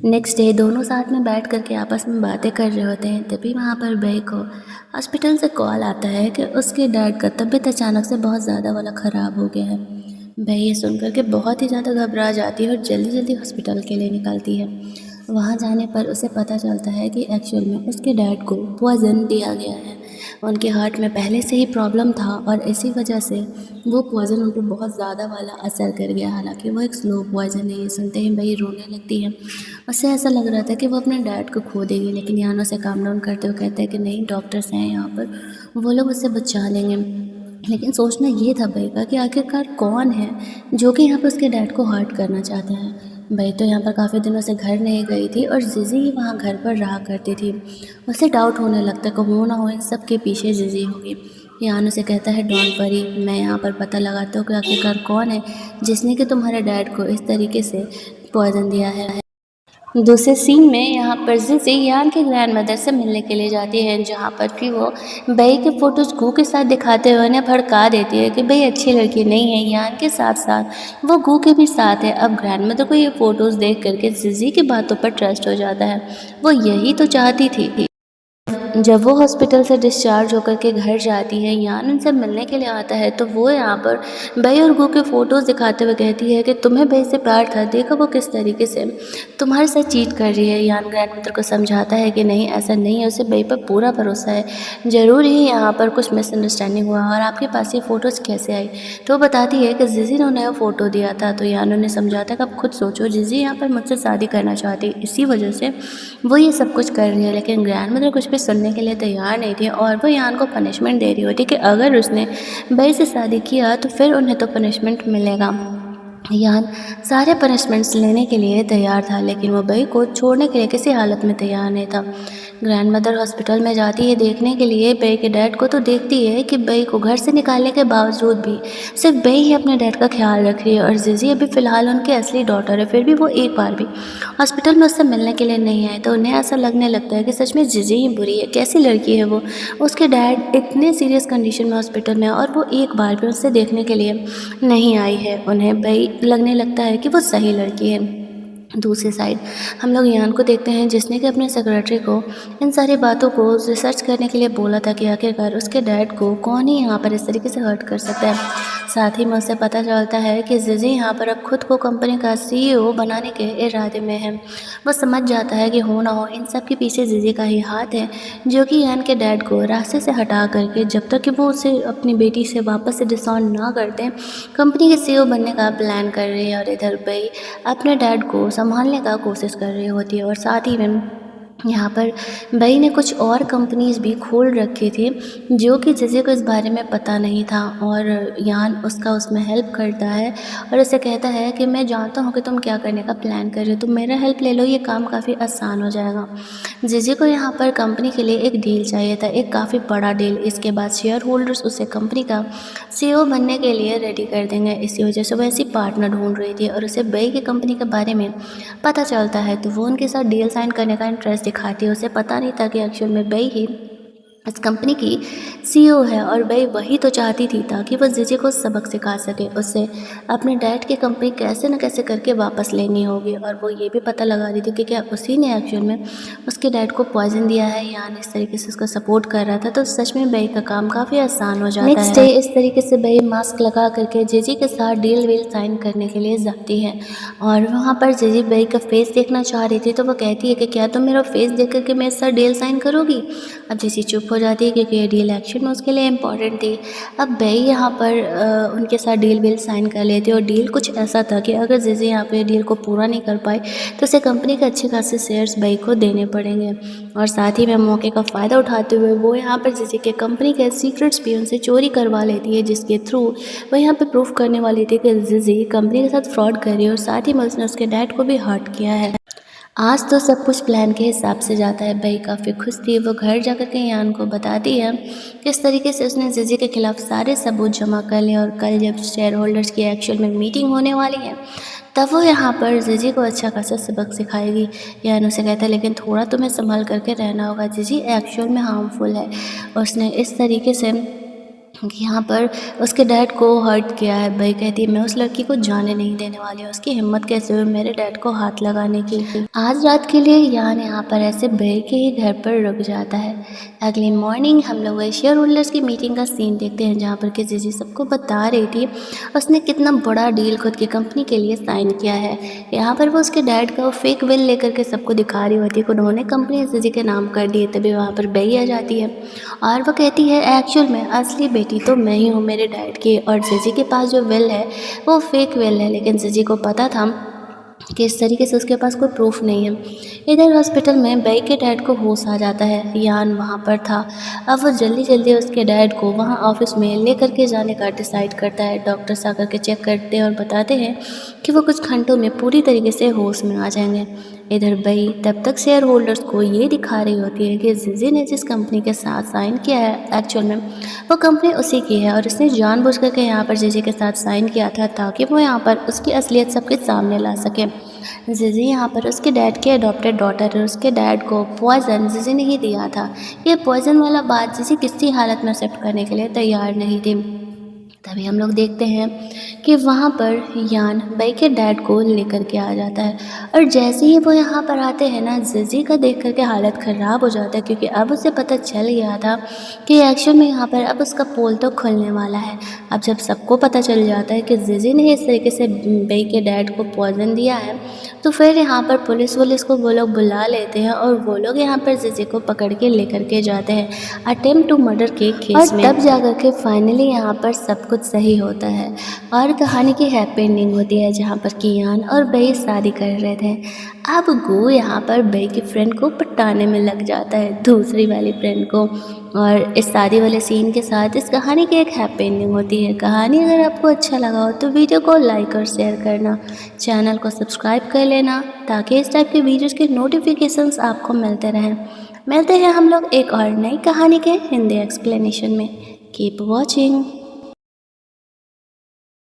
नेक्स्ट डे दोनों साथ में बैठ करके आपस में बातें कर रहे होते हैं, तभी वहाँ पर बई को हॉस्पिटल से कॉल आता है कि उसके डैड का तबीयत अचानक से बहुत ज़्यादा वाला ख़राब हो गया है। बई ये सुन कर के बहुत ही ज़्यादा घबरा जाती है और जल्दी जल्दी हॉस्पिटल के लिए निकलती है। वहाँ जाने पर उसे पता चलता है कि एक्चुअल में उसके डैड को पॉइज़न दिया गया है। उनके हार्ट में पहले से ही प्रॉब्लम था और इसी वजह से वो पॉइज़न उन पर बहुत ज़्यादा वाला असर कर गया। हालांकि वो एक स्लो पॉइज़न है। ये सुनते ही वही रोने लगती है। उसे ऐसा लग रहा था कि वो अपने डैड को खो देगी, लेकिन यान उसे काम डाउन करते हुए कहते हैं कि नहीं, डॉक्टर्स हैं यहाँ पर, वो लोग उसे बचा लेंगे। लेकिन सोचना ये था बई का कि आखिरकार कौन है जो कि यहाँ पर उसके डैड को हर्ट करना चाहता है। बई तो यहाँ पर काफ़ी दिनों से घर नहीं गई थी और जिजी ही वहाँ घर पर रहा करती थी। उसे डाउट होने लगता है कि हो ना हो इन सब के पीछे जिजी होगी। यान उसे कहता है डोंट वरी, मैं यहाँ पर पता लगाता हूँ कि आखिरकार कौन है जिसने कि तुम्हारे डैड को इस तरीके से पॉइज़न दिया है। दूसरे सीन में यहाँ पर जिजी यान के ग्रैंडमदर से मिलने के लिए जाती है, जहाँ पर कि वो बई के फ़ोटोज़ गू के साथ दिखाते हुए उन्हें भड़का देती है कि बई अच्छी लड़की नहीं है। यान के साथ साथ वो गू के भी साथ है। अब ग्रैंडमदर को ये फ़ोटोज़ देख करके जिजी की बातों पर ट्रस्ट हो जाता है। वो यही तो चाहती थी। जब वो हॉस्पिटल से डिस्चार्ज होकर के घर जाती है, यान उनसे मिलने के लिए आता है, तो वो यहाँ पर बई और गू के फ़ोटोज़ दिखाते हुए कहती है कि तुम्हें बई से प्यार था, देखो वो किस तरीके से तुम्हारे साथ चीट कर रही है। यान ग्रैंडमदर को समझाता है कि नहीं, ऐसा नहीं है, उसे बई पर पूरा भरोसा है, ज़रूर ही यहाँ पर कुछ मिसअंडरस्टैंडिंग हुआ। और आपके पास ये फ़ोटोज़ कैसे आई? तो वो बताती है कि जिजी ने उन्हें वो फ़ोटो दिया था। तो यान उन्हें समझाता है कि अब खुद सोचो, जिजी यहाँ पर मुझसे शादी करना चाहती, इसी वजह से वो ये सब कुछ कर रही है। लेकिन ग्रैंडमदर कुछ भी सुनने के लिए तैयार नहीं थी और वो यान को पनिशमेंट दे रही होती कि अगर उसने बई से शादी किया तो फिर उन्हें तो पनिशमेंट मिलेगा। यान सारे पनिशमेंट्स लेने के लिए तैयार था, लेकिन वो बई को छोड़ने के लिए किसी हालत में तैयार नहीं था। ग्रैंडमदर हॉस्पिटल में जाती है देखने के लिए बई के डैड को, तो देखती है कि बई को घर से निकालने के बावजूद भी सिर्फ बई ही अपने डैड का ख्याल रख रही है और जिजी अभी फ़िलहाल उनकी असली डॉटर है। फिर भी वो एक बार भी हॉस्पिटल में उससे मिलने के लिए नहीं आए, तो उन्हें ऐसा लगने लगता है कि सच में जिजी ही बुरी है। कैसी लड़की है वो, उसके डैड इतने सीरियस कंडीशन में हॉस्पिटल में और वो एक बार भी उससे देखने के लिए नहीं आई है। उन्हें बई लगने लगता है कि वो सही लड़की है। दूसरी साइड हम लोग यान को देखते हैं जिसने कि अपने सेक्रेटरी को इन सारी बातों को रिसर्च करने के लिए बोला था कि आखिरकार उसके डैड को कौन ही यहाँ पर इस तरीके से हर्ट कर सकता है। साथ ही में उसे पता चलता है कि जिजी यहाँ पर अब खुद को कंपनी का सीईओ बनाने के इरादे में है। वो समझ जाता है कि हो ना हो इन सब के पीछे जिजी का ही हाथ है, जो कि यान के डैड को रास्ते से हटा करके जब तक कि वो उसे अपनी बेटी से वापस से डिसऑन ना करते कंपनी के सीईओ बनने का प्लान कर रही है। और इधर भाई अपने डैड को संभालने का कोशिश कर रही होती है। और साथ ही में यहाँ पर बई ने कुछ और कंपनीज भी खोल रखी थी, जो कि जिसे को इस बारे में पता नहीं था। और यान उसका उसमें हेल्प करता है और उसे कहता है कि मैं जानता हूँ कि तुम क्या करने का प्लान कर रहे हो, तुम मेरा हेल्प ले लो, ये काम काफ़ी आसान हो जाएगा। जिजे को यहाँ पर कंपनी के लिए एक डील चाहिए था, एक काफ़ी बड़ा डील। इसके बाद शेयर होल्डर्स उसे कंपनी का सीईओ बनने के लिए रेडी कर देंगे। इसी वजह से वो ऐसी पार्टनर ढूंढ रही थी और उसे बई की कंपनी के बारे में पता चलता है, तो वो उनके साथ डील साइन करने का इंटरेस्ट दिखाती है। उसे पता नहीं था कि एक्चुअल में बई ही इस कंपनी की सीईओ है और बई वही तो चाहती थी ताकि वह जिजे को सबक सिखा सके। उसे अपने डैड की कंपनी कैसे न कैसे करके वापस लेनी होगी। और वो ये भी पता लगा रही थी कि क्या उसी ने एक्चुअल में उसके डैड को पॉइजन दिया है या इस तरीके से उसका सपोर्ट कर रहा था। तो सच में बई का काम काफ़ी आसान हो जाता है। नेक्स्ट डे इस तरीके से बई मास्क लगा करके जिजी के साथ डील वील साइन करने के लिए जाती है। और वहाँ पर जिजी बई का फेस देखना चाह रही थी, तो वो कहती है कि क्या तुम मेरा फेस देख करके मेरे साथ डील साइन करोगी। अब जिजी चुप हो जाती है क्योंकि ये डील एक्शन में उसके लिए इम्पॉर्टेंट थी। अब बई यहाँ पर उनके साथ डील वील साइन कर लेती है और डील कुछ ऐसा था कि अगर जिजी यहाँ पे डील को पूरा नहीं कर पाए तो उसे कंपनी के अच्छे खासे शेयर्स बई को देने पड़ेंगे। और साथ ही में मौके का फ़ायदा उठाते हुए वो यहाँ पर जिजी के कंपनी के सीक्रेट्स भी उनसे चोरी करवा लेती है, जिसके थ्रू वो यहाँ पे प्रूफ करने वाली थी कि जिजी कंपनी के साथ फ्रॉड कर रही है और साथ ही में उसने उसके डैड को भी हर्ट किया है। आज तो सब कुछ प्लान के हिसाब से जाता है। बई काफ़ी खुश थी। वो घर जाकर के यान को बताती है किस तरीके से उसने जिजी के खिलाफ सारे सबूत जमा कर लिए। और कल जब शेयर होल्डर्स की एक्चुअल में मीटिंग होने वाली है तब वो यहाँ पर जिजी को अच्छा खासा सबक सिखाएगी। यान उसे कहता है लेकिन थोड़ा तुम्हें संभल करके रहना होगा, जिजी एक्चुअल में हार्मफुल है। उसने इस तरीके से यहाँ पर उसके डैड को हर्ट किया है। बई कहती है मैं उस लड़की को जाने नहीं देने वाली हूँ, उसकी हिम्मत कैसे हुई मेरे डैड को हाथ लगाने की। आज रात के लिए यान यहाँ पर ऐसे बई के ही घर पर रुक जाता है। अगली मॉर्निंग हम लोग शेयर होल्डर्स की मीटिंग का सीन देखते हैं, जहाँ पर कि जीजी सबको बता रही थी उसने कितना बड़ा डील खुद की कंपनी के लिए साइन किया है। यहाँ पर वो उसके डैड का फेक विल लेकर के सबको दिखा रही होती है कि उन्होंने कंपनी जीजी के नाम कर दी है। तभी वहाँ पर बई आ जाती है और वो कहती है एक्चुअल में असली बेटी तो मैं ही हूँ मेरे डैड की, और जिजी के पास जो विल है वो फेक विल है। लेकिन जिजी को पता था कि इस तरीके से उसके पास कोई प्रूफ नहीं है। इधर हॉस्पिटल में बई के डैड को होश आ जाता है। यान वहाँ पर था। अब वो जल्दी जल्दी उसके डैड को वहाँ ऑफिस में लेकर के जाने का डिसाइड करता है। डॉक्टर्स आकर के चेक करते हैं और बताते हैं कि वो कुछ घंटों में पूरी तरीके से होश में आ जाएंगे। इधर बई तब तक शेयर होल्डर्स को ये दिखा रही होती है कि जिजी ने जिस कंपनी के साथ साइन किया है एक्चुअल में वो कंपनी उसी की है और उसने जानबूझ करके यहाँ पर जिजी के साथ साइन किया था ताकि वो यहाँ पर उसकी असलियत सबके सामने ला सके। जिजी यहाँ पर उसके डैड की अडॉप्टेड डॉटर है। उसके डैड को पॉइजन जिजी ने ही दिया था। ये पॉइजन वाला बात जिजी किसी हालत में एक्सेप्ट करने के लिए तैयार नहीं थी। तभी हम लोग देखते हैं कि वहाँ पर यान बई के डैड को लेकर के आ जाता है और जैसे ही वो यहाँ पर आते हैं ना जिजी का देख करके हालत ख़राब हो जाता है, क्योंकि अब उसे पता चल गया था कि एक्चुअल में यहाँ पर अब उसका पोल तो खुलने वाला है। अब जब सबको पता चल जाता है कि जिजी ने इस तरीके से बई के डैड को पॉइजन दिया है तो फिर यहाँ पर पुलिस को वो लोग बुला लेते हैं और वो लोग यहाँ पर जिजी को पकड़ के लेकर के जाते हैं अटेम्प्ट टू मर्डर के केस में। तब जाकर के फाइनली यहाँ पर सब कुछ सही होता है और कहानी की हैप्पी एंडिंग होती है, जहाँ पर कियान और बई शादी कर रहे थे। अब गू यहाँ पर बई की फ्रेंड को पटाने में लग जाता है, दूसरी वाली फ्रेंड को। और इस शादी वाले सीन के साथ इस कहानी की एक हैप्पी एंडिंग होती है। कहानी अगर आपको अच्छा लगा हो तो वीडियो को लाइक और शेयर करना, चैनल को सब्सक्राइब कर लेना ताकि इस टाइप के वीडियोज़ के नोटिफिकेशंस आपको मिलते रहें। मिलते हैं हम लोग एक और नई कहानी के हिंदी एक्सप्लेनेशन में। Keep watching.